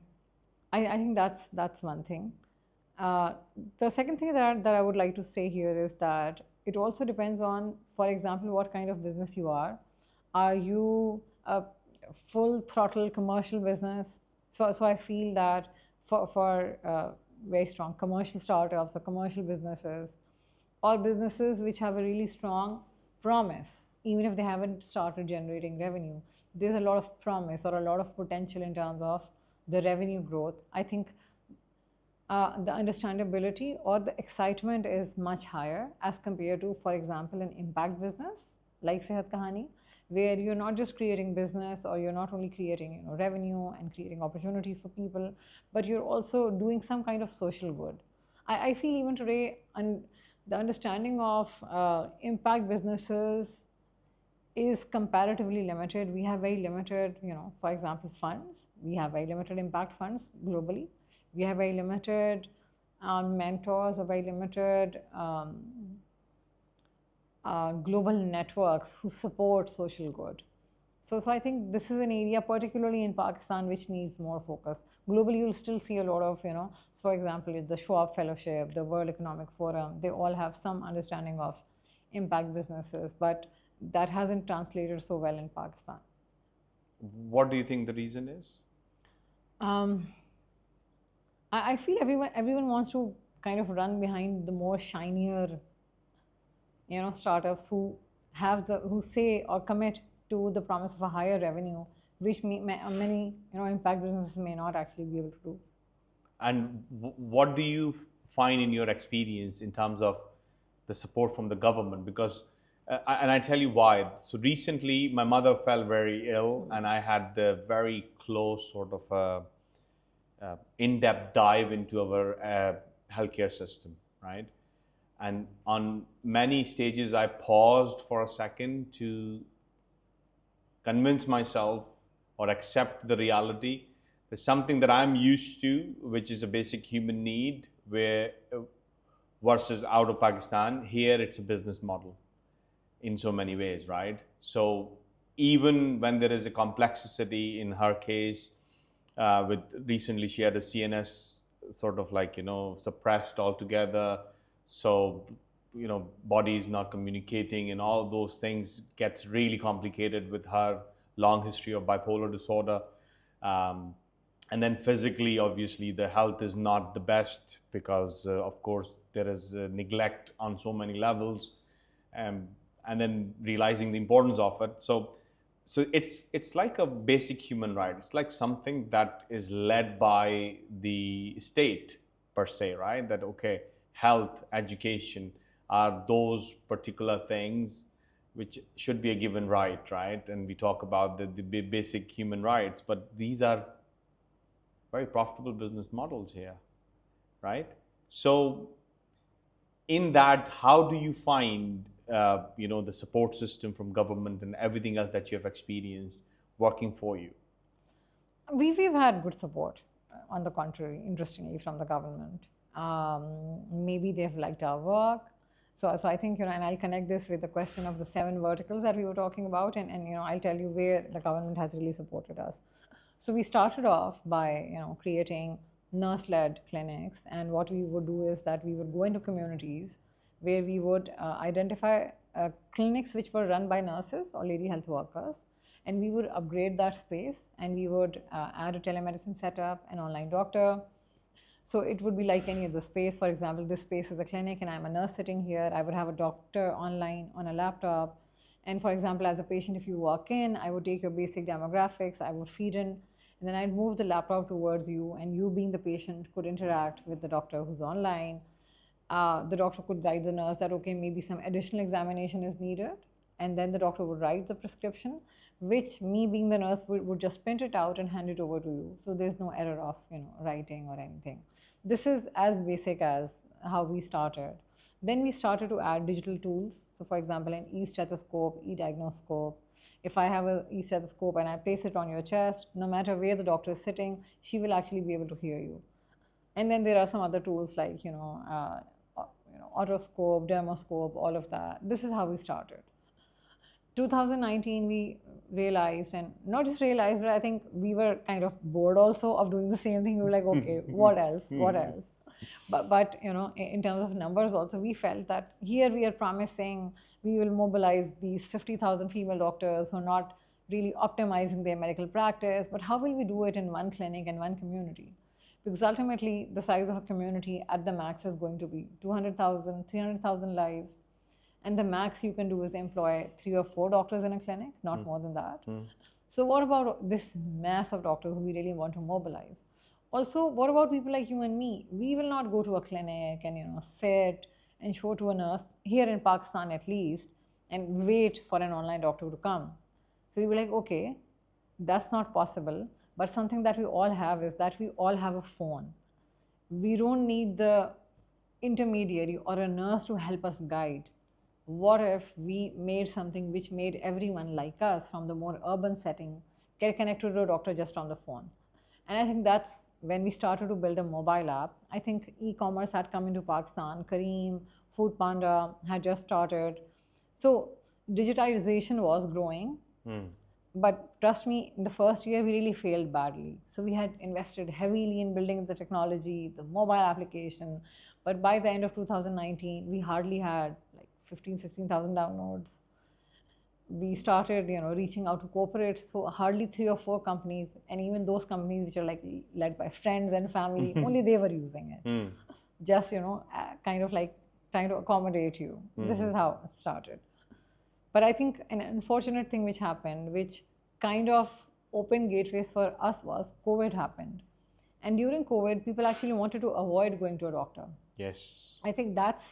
think that's one thing. The second thing that I would like to say here is that it also depends on, for example, what kind of business you are. Are you a full throttle commercial business? So I feel that for very strong commercial startups or commercial businesses, or businesses which have a really strong promise, even if they haven't started generating revenue, there's a lot of promise or a lot of potential in terms of the revenue growth. I think the understandability or the excitement is much higher as compared to, for example, an impact business like Sehat Kahani, where you're not just creating business, or you're not only creating revenue and creating opportunities for people, but you're also doing some kind of social good. I feel even today, the understanding of impact businesses is comparatively limited. We have very limited, for example, funds. We have very limited impact funds globally. We have very limited mentors or very limited global networks who support social good. So I think this is an area, particularly in Pakistan, which needs more focus. Globally, you'll still see a lot of, for example, the Schwab Fellowship, the World Economic Forum, they all have some understanding of impact businesses, but that hasn't translated so well in Pakistan. What do you think the reason is? I feel everyone wants to kind of run behind the more shinier, startups who say or commit to the promise of a higher revenue, which many impact businesses may not actually be able to do. And what do you find in your experience in terms of the support from the government? Because, and I tell you why. So recently, my mother fell very ill, and I had the very close sort of in-depth dive into our healthcare system, right? And on many stages, I paused for a second to convince myself or accept the reality. There's something that I'm used to, which is a basic human need, where versus out of Pakistan, here it's a business model in so many ways, right? So even when there is a complexity in her case, with recently she had a CNS sort of like, suppressed altogether. So, body is not communicating and all those things gets really complicated with her long history of bipolar disorder. And then physically, obviously, the health is not the best because, of course, there is neglect on so many levels, and then realizing the importance of it. So it's like a basic human right. It's like something that is led by the state per se, right? That okay, health, education are those particular things which should be a given right, right? And we talk about the basic human rights, but these are very profitable business models here, right? So in that, how do you find the support system from government and everything else that you have experienced working for you? We've had good support, on the contrary, interestingly, from the government. Maybe they've liked our work. So I think, and I'll connect this with the question of the 7 verticals that we were talking about, and I'll tell you where the government has really supported us. So we started off by, creating nurse-led clinics, and what we would do is that we would go into communities where we would identify clinics which were run by nurses or lady health workers, and we would upgrade that space, and we would add a telemedicine setup, an online doctor. So it would be like any other space. For example, this space is a clinic and I'm a nurse sitting here. I would have a doctor online on a laptop. And for example, as a patient, if you walk in, I would take your basic demographics, I would feed in, and then I'd move the laptop towards you, and you being the patient could interact with the doctor who's online. The doctor could guide the nurse that, okay, maybe some additional examination is needed, and then the doctor would write the prescription, which me being the nurse would just print it out and hand it over to you. So there's no error of writing or anything. This is as basic as how we started. Then we started to add digital tools. So for example, an e-stethoscope, e-diagnoscope. If I have an e-stethoscope and I place it on your chest, no matter where the doctor is sitting, she will actually be able to hear you. And then there are some other tools like otoscope, dermoscope, all of that. This is how we started. 2019, we realized, and not just realized, but I think we were kind of bored also of doing the same thing. We were like, okay, what else? What else? But in terms of numbers also, we felt that here we are promising we will mobilize these 50,000 female doctors who are not really optimizing their medical practice, but how will we do it in one clinic and one community? Because ultimately, the size of a community at the max is going to be 200,000, 300,000 lives. And the max you can do is employ 3 or 4 doctors in a clinic, not more than that. So what about this mass of doctors who we really want to mobilize? Also, what about people like you and me? We will not go to a clinic and sit and show to a nurse, here in Pakistan at least, and wait for an online doctor to come. So we were like, okay, that's not possible. But something that we all have is that we all have a phone. We don't need the intermediary or a nurse to help us guide. What if we made something which made everyone like us from the more urban setting get connected to a doctor just on the phone? And I think that's when we started to build a mobile app. I think e-commerce had come into Pakistan. Careem, Food Panda had just started. So digitization was growing. But trust me, in the first year, we really failed badly. So we had invested heavily in building the technology, the mobile application. But by the end of 2019, we hardly had like 16,000 downloads. We started, reaching out to corporates. So hardly 3 or 4 companies, and even those companies which are like led by friends and family, only they were using it. Just, kind of like trying to accommodate you. This is how it started. But I think an unfortunate thing which happened, which kind of opened gateways for us, was COVID happened. And during COVID, people actually wanted to avoid going to a doctor. Yes. I think that's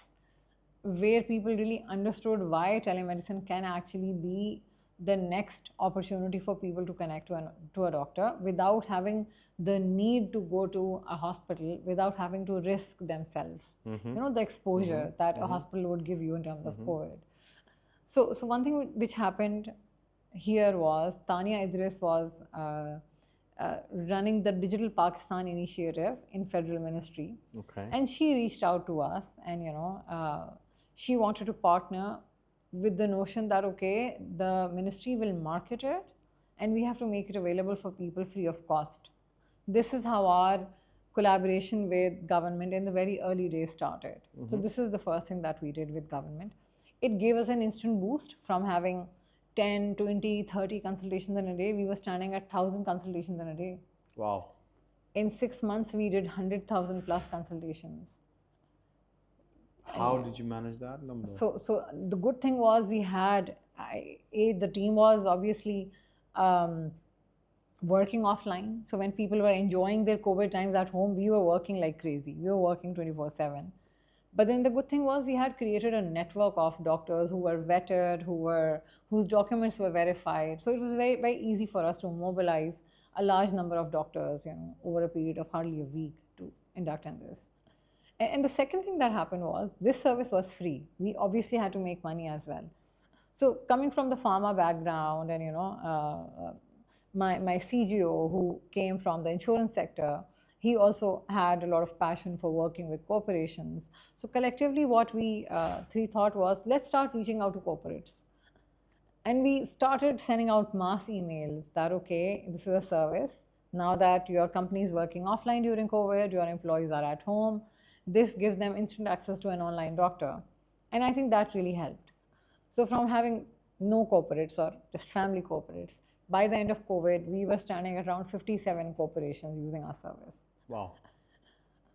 where people really understood why telemedicine can actually be the next opportunity for people to connect to a doctor without having the need to go to a hospital, without having to risk themselves. The exposure that a hospital would give you in terms of COVID. So one thing which happened here was Tania Idris was running the Digital Pakistan initiative in federal ministry. Okay. And she reached out to us, and she wanted to partner with the notion that, okay, the ministry will market it and we have to make it available for people free of cost. This is how our collaboration with government in the very early days started. So this is the first thing that we did with government. It gave us an instant boost from having 10, 20, 30 consultations in a day. We were standing at 1,000 consultations in a day. Wow. In 6 months, we did 100,000 plus consultations. How did you manage that number? So the good thing was we had, the team was obviously working offline. So when people were enjoying their COVID times at home, we were working like crazy. We were working 24/7. But then the good thing was we had created a network of doctors who were vetted, whose documents were verified. So it was very, very easy for us to mobilize a large number of doctors, over a period of hardly a week to induct in this. And the second thing that happened was this service was free. We obviously had to make money as well. So coming from the pharma background, and my CGO who came from the insurance sector, he also had a lot of passion for working with corporations. So collectively, what we three thought was, let's start reaching out to corporates. And we started sending out mass emails that, okay, this is a service. Now that your company is working offline during COVID, your employees are at home, this gives them instant access to an online doctor. And I think that really helped. So from having no corporates or just family corporates, by the end of COVID, we were standing at around 57 corporations using our service. Wow.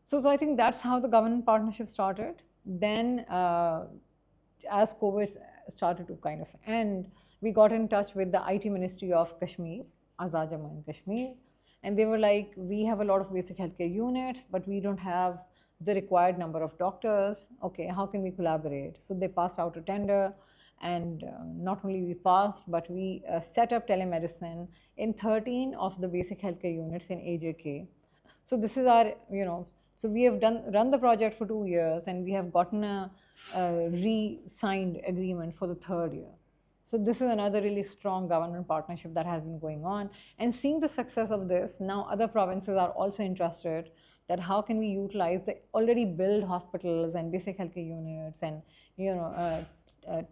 So I think that's how the government partnership started. Then as COVID started to kind of end, we got in touch with the IT Ministry of Kashmir, Azad Jammu and Kashmir. And they were like, we have a lot of basic healthcare units, but we don't have the required number of doctors. Okay, how can we collaborate? So they passed out a tender, and not only we passed, but we set up telemedicine in 13 of the basic healthcare units in AJK. So this is our, so we have run the project for 2 years, and we have gotten a re-signed agreement for the 3rd year. So this is another really strong government partnership that has been going on. And seeing the success of this, now other provinces are also interested that how can we utilize the already built hospitals and basic healthcare units and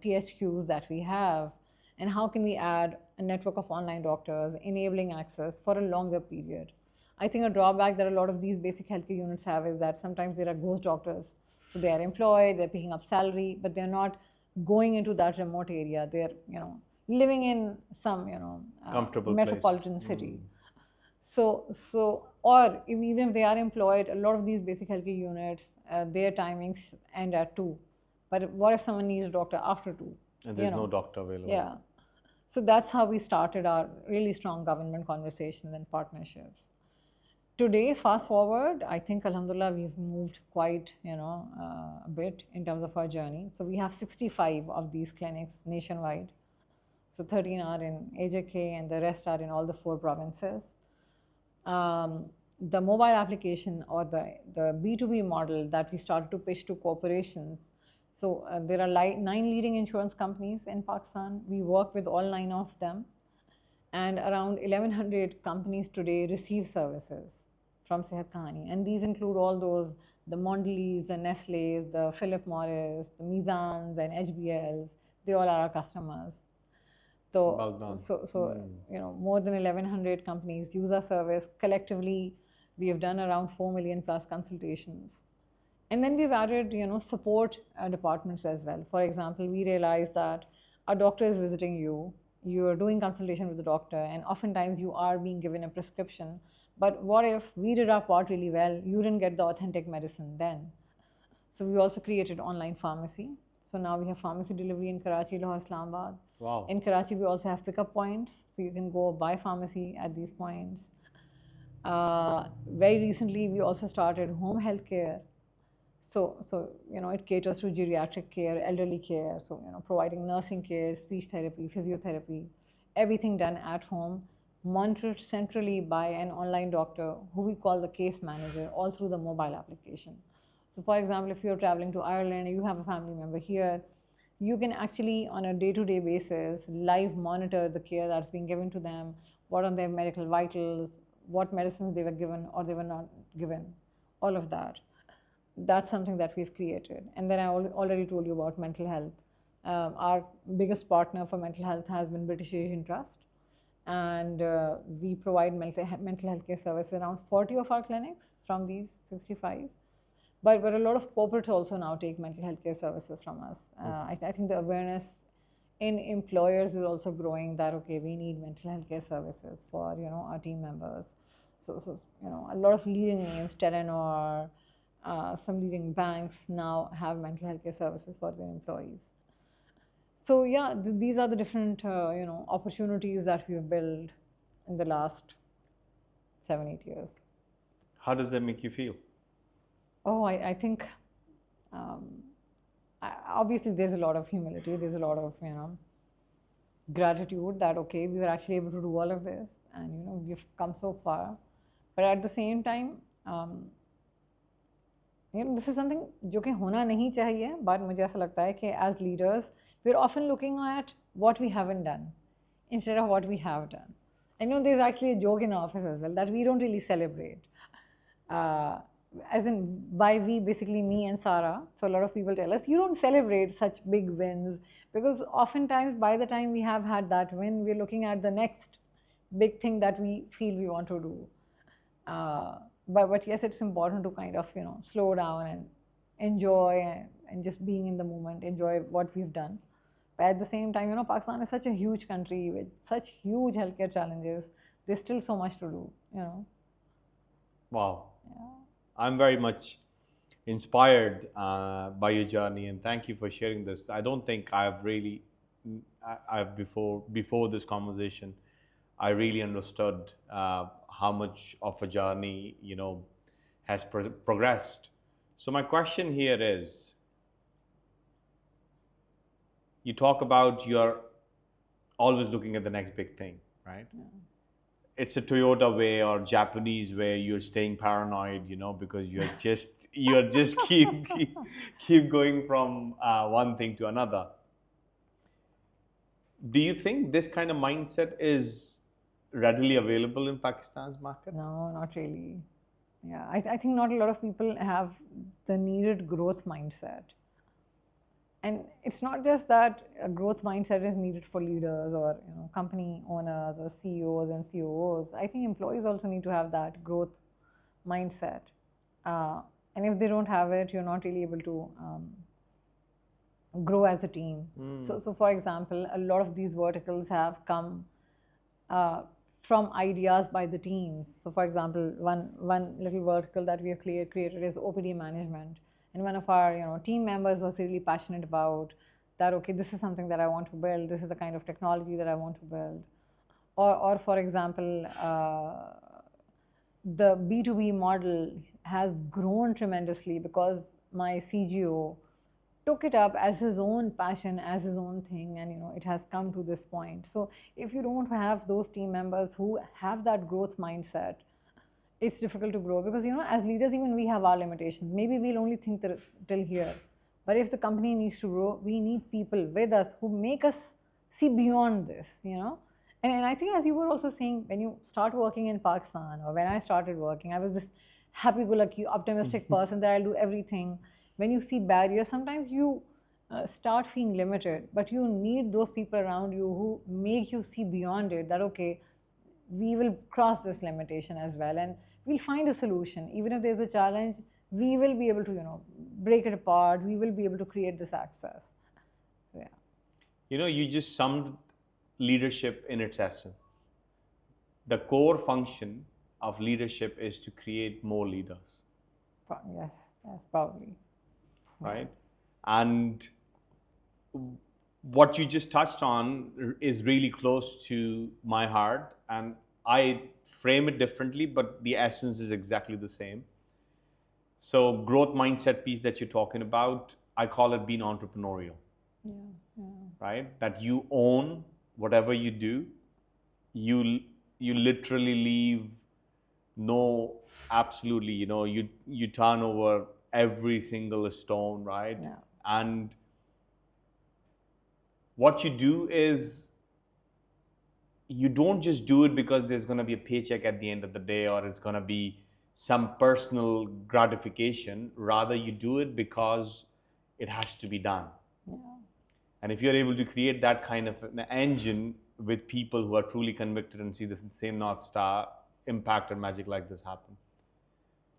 THQs that we have, and how can we add a network of online doctors enabling access for a longer period. I think a drawback that a lot of these basic healthcare units have is that sometimes there are ghost doctors. So they are employed, they're picking up salary, but they're not going into that remote area. They're, living in some, comfortable metropolitan place. city. So, or even if they are employed, a lot of these basic healthcare units, their timings end at 2. But what if someone needs a doctor after 2? And there's no doctor available. Yeah. So that's how we started our really strong government conversations and partnerships. Today, fast forward, I think, alhamdulillah, we've moved quite, a bit in terms of our journey. So we have 65 of these clinics nationwide. So 13 are in AJK and the rest are in all the 4 provinces. The mobile application or the B2B model that we started to pitch to corporations. So there are 9 leading insurance companies in Pakistan. We work with all 9 of them. And around 1,100 companies today receive services from Sehat Kahani. And these include all those, the Mondelez, the Nestle's, the Philip Morris, the Mizans and HBLs. They all are our customers. So, well done. More than 1,100 companies use our service. Collectively, we have done around 4 million plus consultations. And then we've added, support departments as well. For example, we realized that a doctor is visiting you, you're doing consultation with the doctor, and oftentimes you are being given a prescription. But what if we did our part really well, you didn't get the authentic medicine then? So we also created online pharmacy. So now we have pharmacy delivery in Karachi, Lahore, Islamabad. Wow. In Karachi, we also have pickup points. So you can go buy pharmacy at these points. Very recently, we also started home health care. So it caters to geriatric care, elderly care. So providing nursing care, speech therapy, physiotherapy, everything done at home, monitored centrally by an online doctor who we call the case manager, all through the mobile application. So, for example, if you're traveling to Ireland, you have a family member here, you can actually, on a day-to-day basis, live monitor the care that's being given to them, what are their medical vitals, what medicines they were given or they were not given, all of that. That's something that we've created. And then I already told you about mental health. Our biggest partner for mental health has been British Asian Trust, and we provide mental health care services around 40 of our clinics from these 65. But a lot of corporates also now take mental health care services from us. I think the awareness in employers is also growing that, okay, we need mental health care services for, our team members. So a lot of leading names, Telenor, some leading banks now have mental health care services for their employees. So yeah, these are the different, opportunities that we've built in the last 7-8 years. How does that make you feel? Oh, I think obviously there's a lot of humility, there's a lot of gratitude that, okay, we were actually able to do all of this, and we've come so far. But at the same time, this is something जो कि होना नहीं चाहिए, but मुझे ऐसा लगता है कि as leaders we're often looking at what we haven't done instead of what we have done. And there's actually a joke in our office as well that we don't really celebrate. As in, by we, basically me and Sarah. So a lot of people tell us, you don't celebrate such big wins, because oftentimes by the time we have had that win, we're looking at the next big thing that we feel we want to do. But yes, it's important to kind of slow down and enjoy and just being in the moment, enjoy what we've done. But at the same time, Pakistan is such a huge country with such huge healthcare challenges. There's still so much to do. Wow. Yeah. I'm very much inspired by your journey, and thank you for sharing this. I don't think I've before this conversation, I really understood how much of a journey has progressed. So my question here is, you talk about you're always looking at the next big thing, right? Yeah. It's a Toyota way or Japanese way. You're staying paranoid, because you're just keep going from one thing to another. Do you think this kind of mindset is readily available in Pakistan's market? No, not really. Yeah, I think not a lot of people have the needed growth mindset. And it's not just that a growth mindset is needed for leaders or company owners or CEOs and COOs. I think employees also need to have that growth mindset. And if they don't have it, you're not really able to grow as a team. So for example, a lot of these verticals have come from ideas by the teams. So for example, one little vertical that we have created is OPD management. And one of our team members was really passionate about that, okay, this is something that I want to build, this is the kind of technology that I want to build. Or for example, the B2B model has grown tremendously because my CGO took it up as his own passion, as his own thing, and it has come to this point. So if you don't have those team members who have that growth mindset, it's difficult to grow, because as leaders, even we have our limitations. Maybe we'll only think till here, but if the company needs to grow, we need people with us who make us see beyond this. And I think, as you were also saying, when you start working in Pakistan, or when I started working, I was this happy-go-lucky, optimistic person that I'll do everything. When you see barriers, sometimes you start feeling limited, but you need those people around you who make you see beyond it, that okay, we will cross this limitation as well, and we'll find a solution. Even if there's a challenge, we will be able to break it apart, we will be able to create this access. So yeah, you just summed leadership in its essence. The core function of leadership is to create more leaders. Yes, probably. Right? And what you just touched on is really close to my heart, and I frame it differently, but the essence is exactly the same. So growth mindset piece that you're talking about, I call it being entrepreneurial. Yeah, yeah. Right? That you own whatever you do. You literally leave no, absolutely, you turn over every single stone, right? Yeah. And what you do is you don't just do it because there's going to be a paycheck at the end of the day, or it's going to be some personal gratification. Rather, you do it because it has to be done. Yeah. And if you're able to create that kind of an engine with people who are truly convicted and see the same North Star, impact and magic like this happen.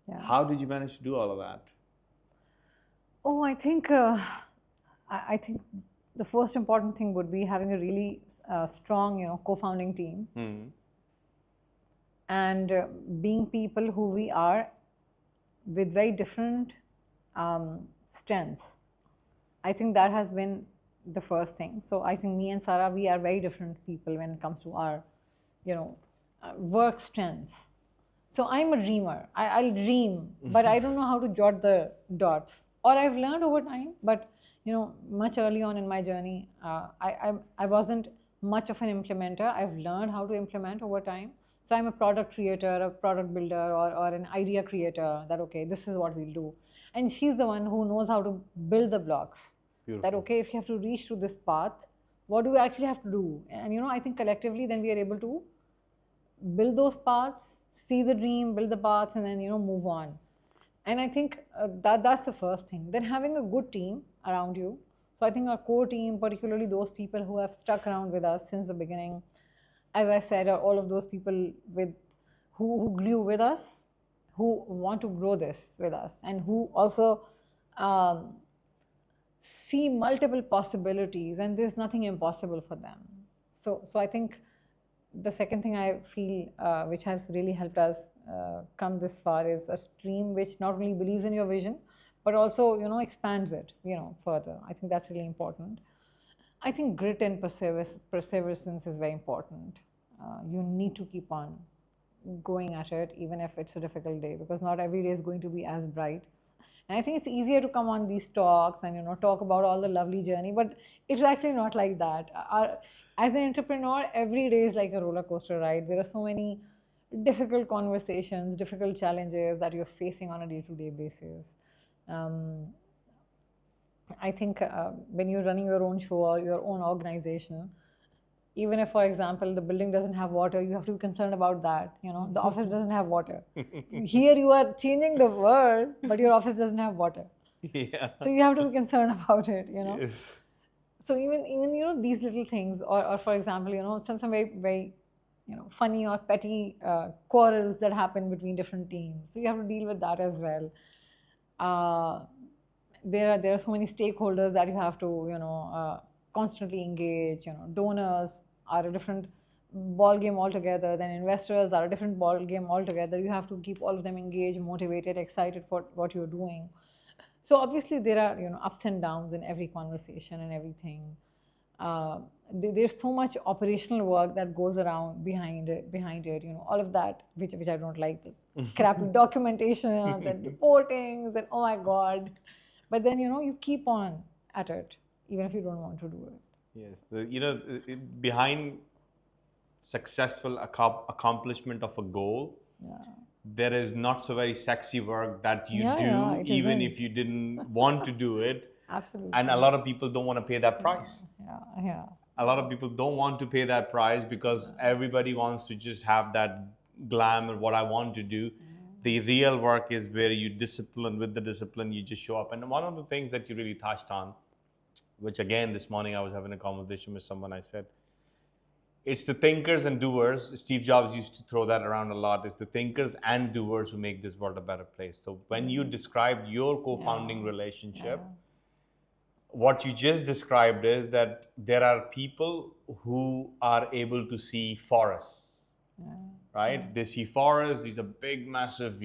Yeah. How did you manage to do all of that? Oh, I think the first important thing would be having a really strong, co-founding team, and being people who we are with very different strengths. I think that has been the first thing. So I think me and Sarah, we are very different people when it comes to our, work strengths. So I'm a dreamer. I'll dream, but I don't know how to jot the dots. Or I've learned over time, but much early on in my journey, I wasn't much of an implementer. I've learned how to implement over time. So I'm a product creator, a product builder, or an idea creator. That okay, this is what we'll do. And she's the one who knows how to build the blocks. Beautiful. That okay, if you have to reach to this path, what do we actually have to do? And I think collectively, then we are able to build those paths, see the dream, build the paths, and then move on. And I think that's the first thing. Then having a good team around you. So I think our core team, particularly those people who have stuck around with us since the beginning, as I said, are all of those people who grew with us, who want to grow this with us, and who also see multiple possibilities, and there's nothing impossible for them. So I think the second thing I feel which has really helped us come this far is a stream which not only believes in your vision, but also expands it further. I think that's really important. I think grit and perseverance is very important. You need to keep on going at it, even if it's a difficult day, because not every day is going to be as bright. And I think it's easier to come on these talks and talk about all the lovely journey, but it's actually not like that. As an entrepreneur, every day is like a roller coaster ride. There are so many difficult conversations, difficult challenges that you're facing on a day-to-day basis. I think when you're running your own show or your own organization, even if, for example, the building doesn't have water, you have to be concerned about that. The office doesn't have water. Here you are changing the world, but your office doesn't have water. Yeah. So you have to be concerned about it. Yes. So even these little things, or for example, some very very funny or petty quarrels that happen between different teams. So you have to deal with that as well. There are so many stakeholders that you have to constantly engage. Donors are a different ball game altogether. Then investors are a different ball game altogether. You have to keep all of them engaged, motivated, excited for what you're doing. So obviously there are ups and downs in every conversation and everything. There's so much operational work that goes around behind it. All of that which I don't like, this crappy documentations and reportings and oh my god. But then you keep on at it even if you don't want to do it. Yes, behind successful accomplishment of a goal, there is not so very sexy work that you do, even if you didn't want to do it. Absolutely. And a lot of people don't want to pay that price. Yeah. A lot of people don't want to pay that price because everybody wants to just have that glam and what I want to do. The real work is where you discipline, with the discipline, you just show up. And one of the things that you really touched on, which again, this morning I was having a conversation with someone, I said, it's the thinkers and doers. Steve Jobs used to throw that around a lot. It's the thinkers and doers who make this world a better place. So when you described your co-founding relationship, what you just described is that there are people who are able to see forests, right? They see forests. These are big, massive,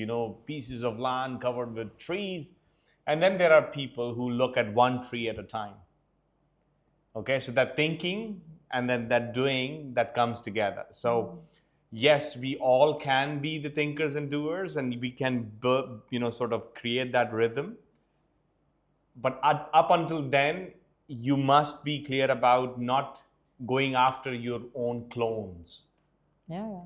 pieces of land covered with trees. And then there are people who look at one tree at a time. Okay, so that thinking and then that doing, that comes together. So yes, we all can be the thinkers and doers, and we can, sort of create that rhythm. But up until then, you must be clear about not going after your own clones. Yeah.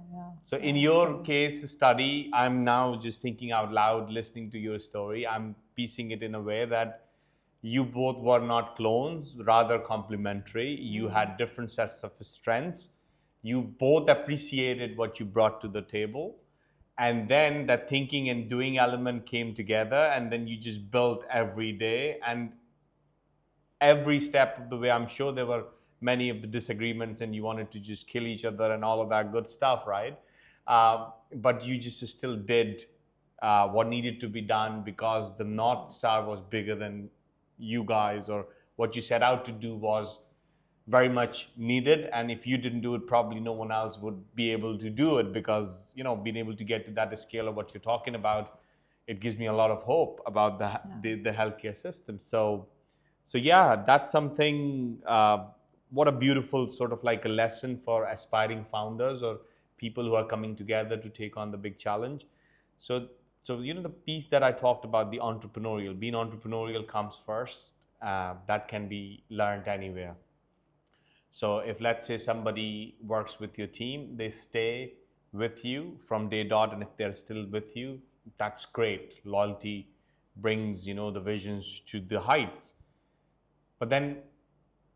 So in your case study, I'm now just thinking out loud, listening to your story. I'm piecing it in a way that you both were not clones, rather complementary. You had different sets of strengths. You both appreciated what you brought to the table. And then that thinking and doing element came together, and then you just built every day. And every step of the way, I'm sure there were many of the disagreements and you wanted to just kill each other and all of that good stuff, right? But you just still did what needed to be done because the North Star was bigger than you guys, or what you set out to do was very much needed. And if you didn't do it, probably no one else would be able to do it, because being able to get to that scale of what you're talking about, it gives me a lot of hope about the healthcare system. So yeah, that's something. What a beautiful sort of like a lesson for aspiring founders or people who are coming together to take on the big challenge. So the piece that I talked about, the entrepreneurial, being entrepreneurial comes first. That can be learned anywhere. So if, let's say, somebody works with your team, they stay with you from day dot, and if they're still with you, that's great. Loyalty brings the visions to the heights. But then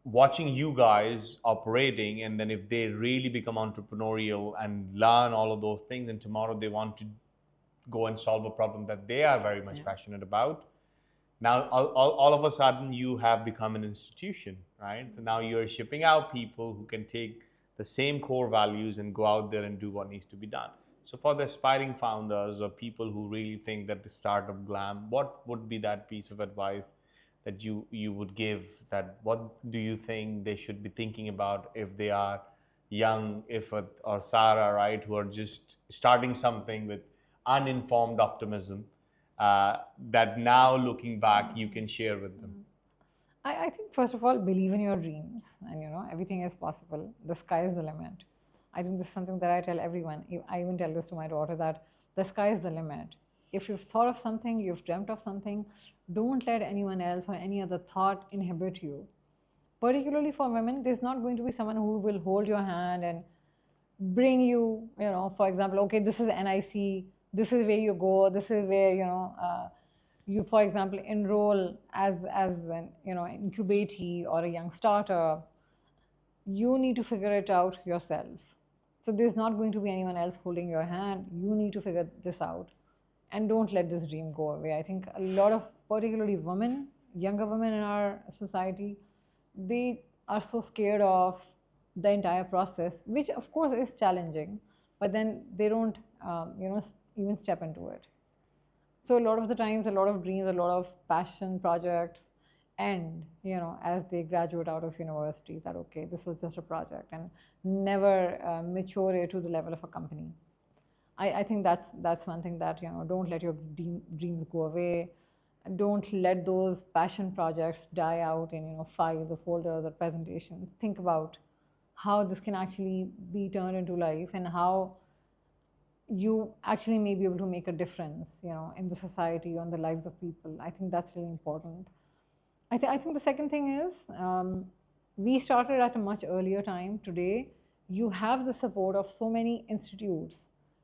watching you guys operating, and then if they really become entrepreneurial and learn all of those things, and tomorrow they want to go and solve a problem that they are very much passionate about, now all of a sudden you have become an institution, right? So now you're shipping out people who can take the same core values and go out there and do what needs to be done. So for the aspiring founders or people who really think that the startup glam, what would be that piece of advice that you would give? That what do you think they should be thinking about if they are young, Iffat or Sarah, right, who are just starting something with uninformed optimism, that now looking back you can share with them? I think first of all, believe in your dreams, and everything is possible. The sky is the limit. I think this is something that I tell everyone. I even tell this to my daughter, that the sky is the limit. If you've thought of something, you've dreamt of something, don't let anyone else or any other thought inhibit you. Particularly for women, there's not going to be someone who will hold your hand and bring you, for example, okay, this is NIC, this is where you go, this is where, you, for example, enroll as an, incubatee or a young starter. You need to figure it out yourself. So there's not going to be anyone else holding your hand. You need to figure this out, and don't let this dream go away. I think a lot of, particularly women, younger women in our society, they are so scared of the entire process, which of course is challenging, but then they don't, even step into it. So a lot of the times, a lot of dreams, a lot of passion projects end, as they graduate out of university, that okay, this was just a project, and never mature to the level of a company. I think that's one thing, that don't let your dreams go away. Don't let those passion projects die out in files or folders or presentations. Think about how this can actually be turned into life, and how you actually may be able to make a difference, in the society, on the lives of people. I think that's really important. I think the second thing is, we started at a much earlier time. Today, you have the support of so many institutes,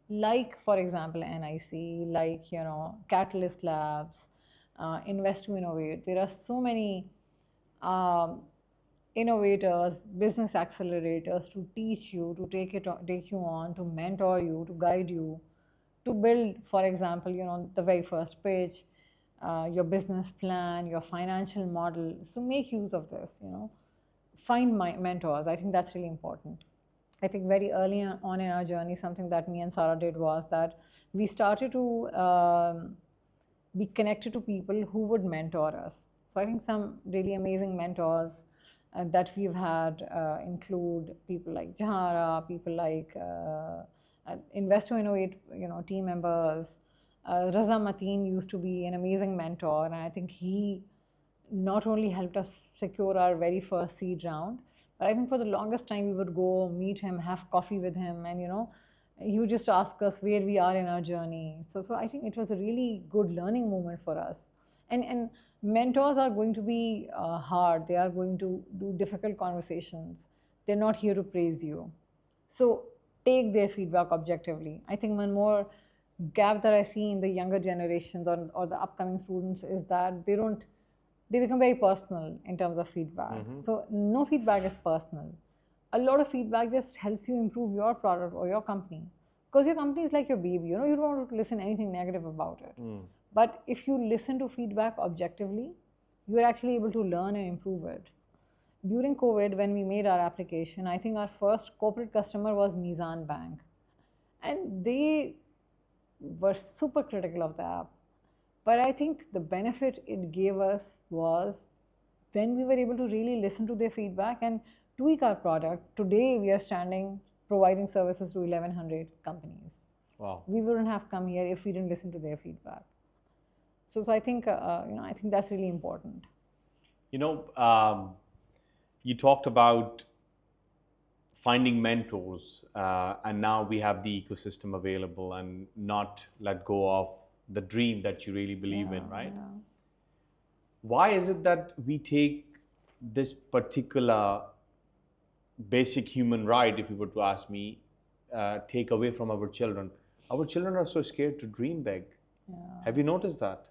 like, for example, NIC, like, Catalyst Labs, Invest to Innovate. There are so many um, innovators, business accelerators to teach you, to take you on, to mentor you, to guide you, to build, for example, the very first pitch, your business plan, your financial model. So make use of this. Find mentors. I think that's really important. I think very early on in our journey, something that me and Sarah did was that we started to be connected to people who would mentor us. So I think some really amazing mentors that we've had include people like Jahara, people like Invest to Innovate, team members. Raza Mateen used to be an amazing mentor, and I think he not only helped us secure our very first seed round, but I think for the longest time we would go meet him, have coffee with him, and He would just ask us where we are in our journey. So I think it was a really good learning moment for us. And mentors are going to be hard. They are going to do difficult conversations. They're not here to praise you. So take their feedback objectively. I think one more gap that I see in the younger generations or the upcoming students is that they become very personal in terms of feedback. So no feedback is personal. A lot of feedback just helps you improve your product or your company, because your company is like your baby. You don't want to listen anything negative about it. But if you listen to feedback objectively, you are actually able to learn and improve it. During COVID, when we made our application, I think our first corporate customer was Mizan Bank, and they were super critical of the app. But I think the benefit it gave us was when we were able to really listen to their feedback and tweak our product. Today, we are standing providing services to 1,100 companies. Wow. We wouldn't have come here if we didn't listen to their feedback. So I think I think that's really important. You talked about finding mentors, and now we have the ecosystem available, and not let go of the dream that you really believe in, right? Yeah. Why is it that we take this particular basic human right, if you were to ask me, take away from our children? Our children are so scared to dream big. Yeah. Have you noticed that?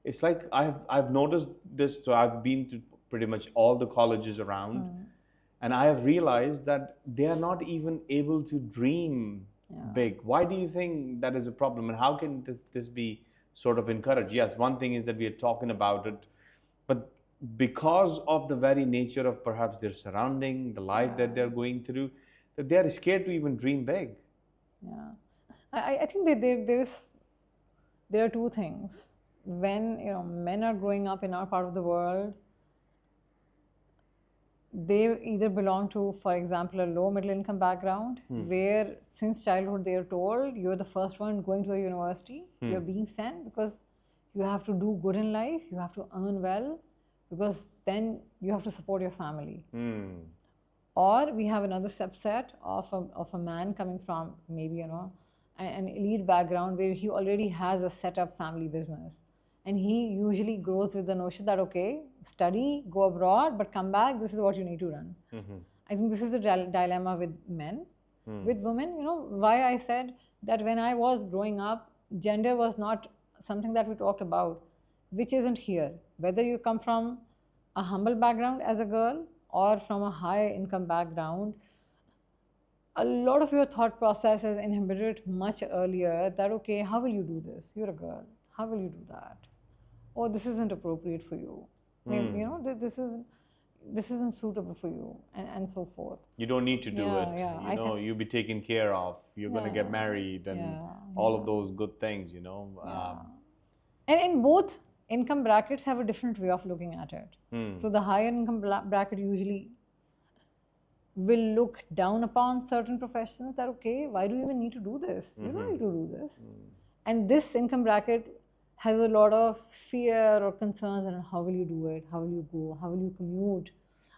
It's like I've noticed this. So I've been to pretty much all the colleges around, and I have realized that they are not even able to dream big. Why do you think that is a problem, and how can this be sort of encouraged? Yes, one thing is that we are talking about it, but because of the very nature of perhaps their surrounding, the life that they're going through, that they are scared to even dream big. Yeah, I think there are two things. When men are growing up in our part of the world, they either belong to, for example, a low middle income background, where since childhood they are told you're the first one going to a university, you're being sent because you have to do good in life, you have to earn well, because then you have to support your family. Or we have another subset of a man coming from maybe an elite background where he already has a set up family business, and he usually grows with the notion that, okay, study, go abroad, but come back, this is what you need to run. I think this is the dilemma with men. With women, why I said that when I was growing up, gender was not something that we talked about, which isn't here. Whether you come from a humble background as a girl or from a high income background, a lot of your thought process is inhibited much earlier that, okay, how will you do this? You're a girl. How will you do that? Oh, this isn't appropriate for you. This isn't suitable for you, and so forth. You don't need to do it. You'll be taken care of. You're going to get married, and all of those good things, And in both income brackets have a different way of looking at it. So the higher income bracket usually will look down upon certain professions that, okay, why do you even need to do this? You don't need to do this. And this income bracket has a lot of fear or concerns, and how will you do it? How will you go? How will you commute?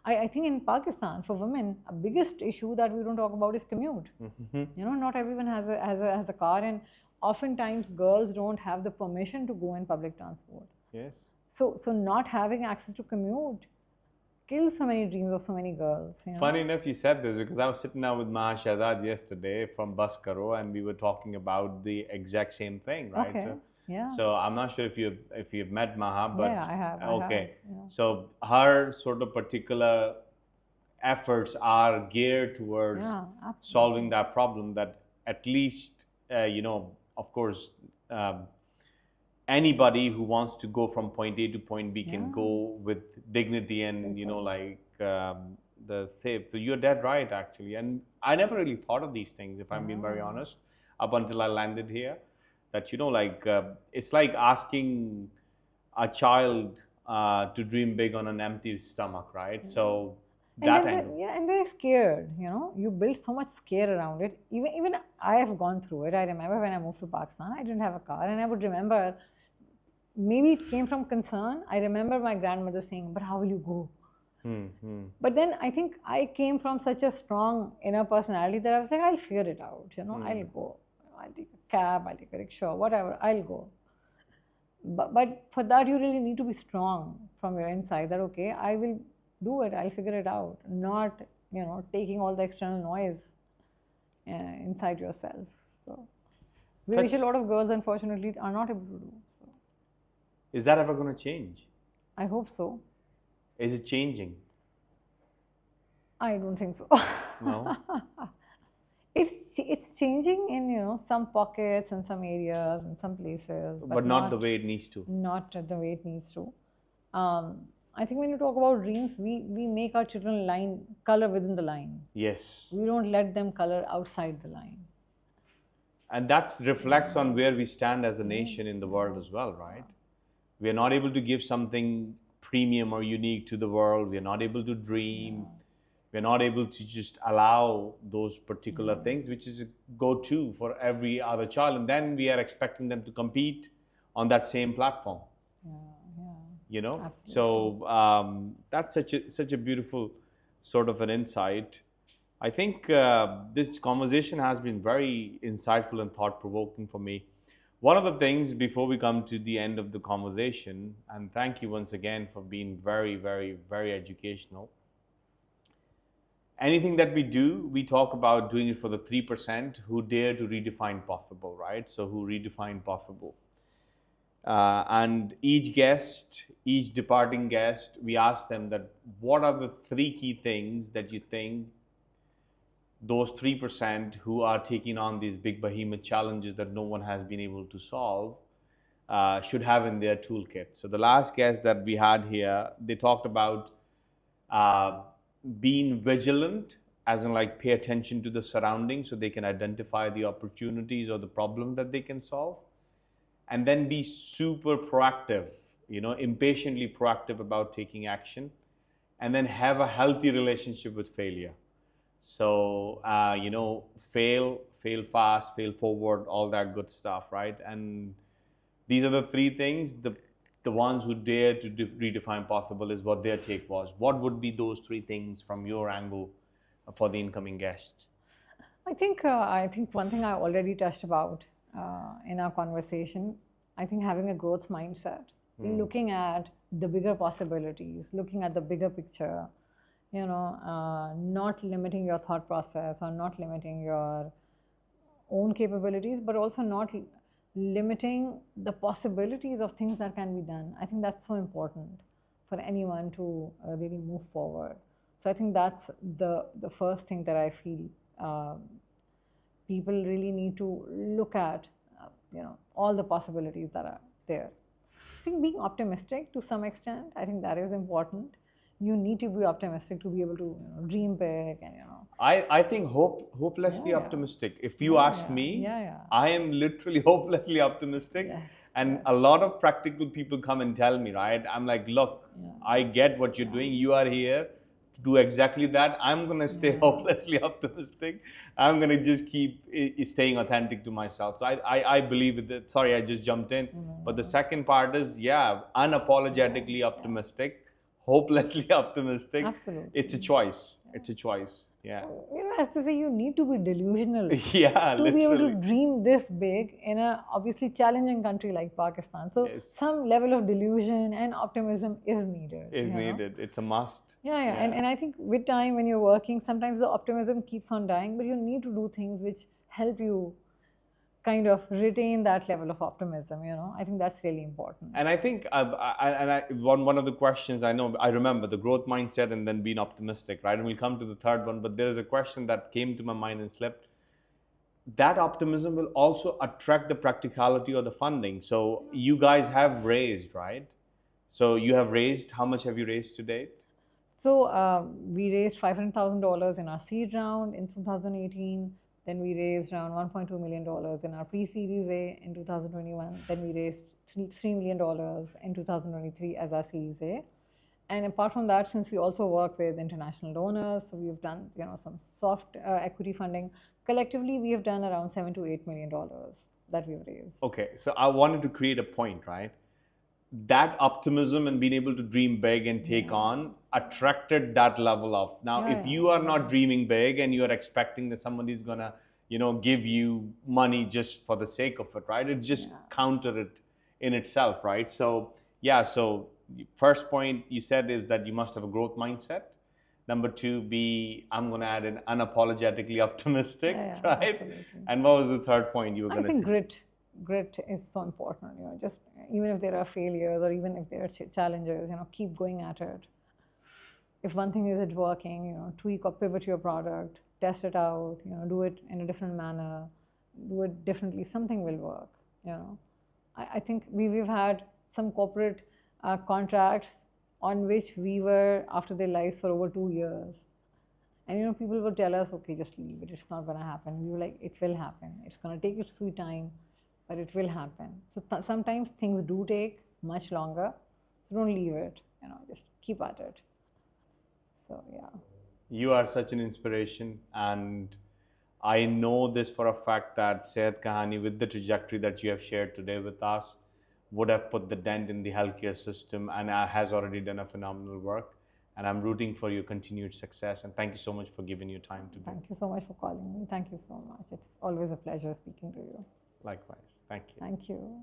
I think in Pakistan, for women, a biggest issue that we don't talk about is commute. Not everyone has a car, and oftentimes girls don't have the permission to go in public transport. Yes. So not having access to commute kills so many dreams of so many girls. Funny enough, you said this, because I was sitting down with Maha Shahzad yesterday from Bus Karo, and we were talking about the exact same thing, right? Okay. So I'm not sure if you've met Maha, but I have. Okay. So her sort of particular efforts are geared towards solving that problem. That at least of course, anybody who wants to go from point A to point B can go with dignity and the safe. So you're dead right, actually. And I never really thought of these things, if I'm being very honest, up until I landed here. That it's like asking a child to dream big on an empty stomach, right? So that angle. And they're scared. You build so much scare around it. Even I have gone through it. I remember when I moved to Pakistan, I didn't have a car, and I would remember, maybe it came from concern. I remember my grandmother saying, "But how will you go? But then I think I came from such a strong inner personality that I was like, I'll figure it out, I'll go. I'll take a cab, I'll take a rickshaw, whatever, I'll go. But for that, you really need to be strong from your inside that, okay, I will do it, I'll figure it out, not, taking all the external noise inside yourself. So, which a lot of girls, unfortunately, are not able to do. So. Is that ever going to change? I hope so. Is it changing? I don't think so. No? It's changing in some pockets and some areas and some places, but not the way it needs to. Not the way it needs to. I think when you talk about dreams, we make our children color within the line. Yes. We don't let them color outside the line. And that reflects on where we stand as a nation in the world as well, right? We are not able to give something premium or unique to the world. We are not able to dream. We're not able to just allow those particular things, which is a go-to for every other child. And then we are expecting them to compete on that same platform. Absolutely. So that's such a beautiful sort of an insight. I think this conversation has been very insightful and thought-provoking for me. One of the things before we come to the end of the conversation, and thank you once again for being very, very, very educational. Anything that we do, we talk about doing it for the 3% who dare to redefine possible, right? So who redefine possible. And each guest, each departing guest, we ask them that what are the 3 key things that you think those 3% who are taking on these big behemoth challenges that no one has been able to solve should have in their toolkit. So the last guest that we had here, they talked about being vigilant, as in like pay attention to the surroundings so they can identify the opportunities or the problem that they can solve, and then be super proactive, impatiently proactive about taking action, and then have a healthy relationship with failure. So, fail fast, fail forward, all that good stuff, right? And these are the 3 things. The ones who dare to redefine possible is what their take was. What would be those 3 things from your angle for the incoming guests? I think one thing I already touched about in our conversation, I think having a growth mindset, looking at the bigger possibilities, looking at the bigger picture, not limiting your thought process or not limiting your own capabilities, but also not limiting the possibilities of things that can be done. I think that's so important for anyone to really move forward. So I think that's the first thing that I feel people really need to look at, all the possibilities that are there. I think being optimistic to some extent, I think that is important. You need to be optimistic to be able to dream big and I think hopelessly optimistic. If you ask me, I am literally hopelessly optimistic. And a lot of practical people come and tell me, right? I'm like, look, I get what you're doing. You are here to do exactly that. I'm going to stay hopelessly optimistic. I'm going to just keep staying authentic to myself. So I believe that. Sorry, I just jumped in. But the second part is, unapologetically optimistic. Hopelessly optimistic. Absolutely. It's a choice. It's a choice. Yeah. As they say, you need to be delusional to literally be able to dream this big in a obviously challenging country like Pakistan. So some level of delusion and optimism is needed. Needed. It's a must. And I think with time when you're working, sometimes the optimism keeps on dying, but you need to do things which help you kind of retain that level of optimism, I think that's really important. And I think, one of the questions I remember the growth mindset and then being optimistic, right? And we'll come to the third one, but there is a question that came to my mind and slipped. That optimism will also attract the practicality or the funding. So you guys have raised, right? So you have raised, how much have you raised to date? So we raised $500,000 in our seed round in 2018. Then we raised around $1.2 million in our pre-Series A in 2021. Then we raised $3 million in 2023 as our Series A. And apart from that, since we also work with international donors, so we've done some soft equity funding. Collectively, we have done around $7 to $8 million that we've raised. Okay, so I wanted to create a point, right? that optimism and being able to dream big and take on attracted that level of, now if you are not dreaming big and you are expecting that somebody's gonna, give you money just for the sake of it, right? It's just counter it in itself, right? So so first point you said is that you must have a growth mindset. Number two, I'm going to add an unapologetically optimistic, right? Absolutely. And what was the third point you were going to say? I think grit is so important. Just even if there are failures or even if there are challenges, keep going at it. If one thing isn't working, tweak or pivot your product, test it out, do it in a different manner, do it differently. Something will work. I think we've had some corporate contracts on which we were after their lives for over 2 years. And people would tell us, okay, just leave it, it's not going to happen. We were like, it will happen. It's going to take its sweet time, but it will happen. So sometimes things do take much longer. So don't leave it, just keep at it. So You are such an inspiration, and I know this for a fact that Sehat Kahani, with the trajectory that you have shared today with us, would have put the dent in the healthcare system and has already done a phenomenal work. And I'm rooting for your continued success. And thank you so much for giving your time today. Thank you so much for calling me. Thank you so much. It's always a pleasure speaking to you. Likewise. Thank you. Thank you.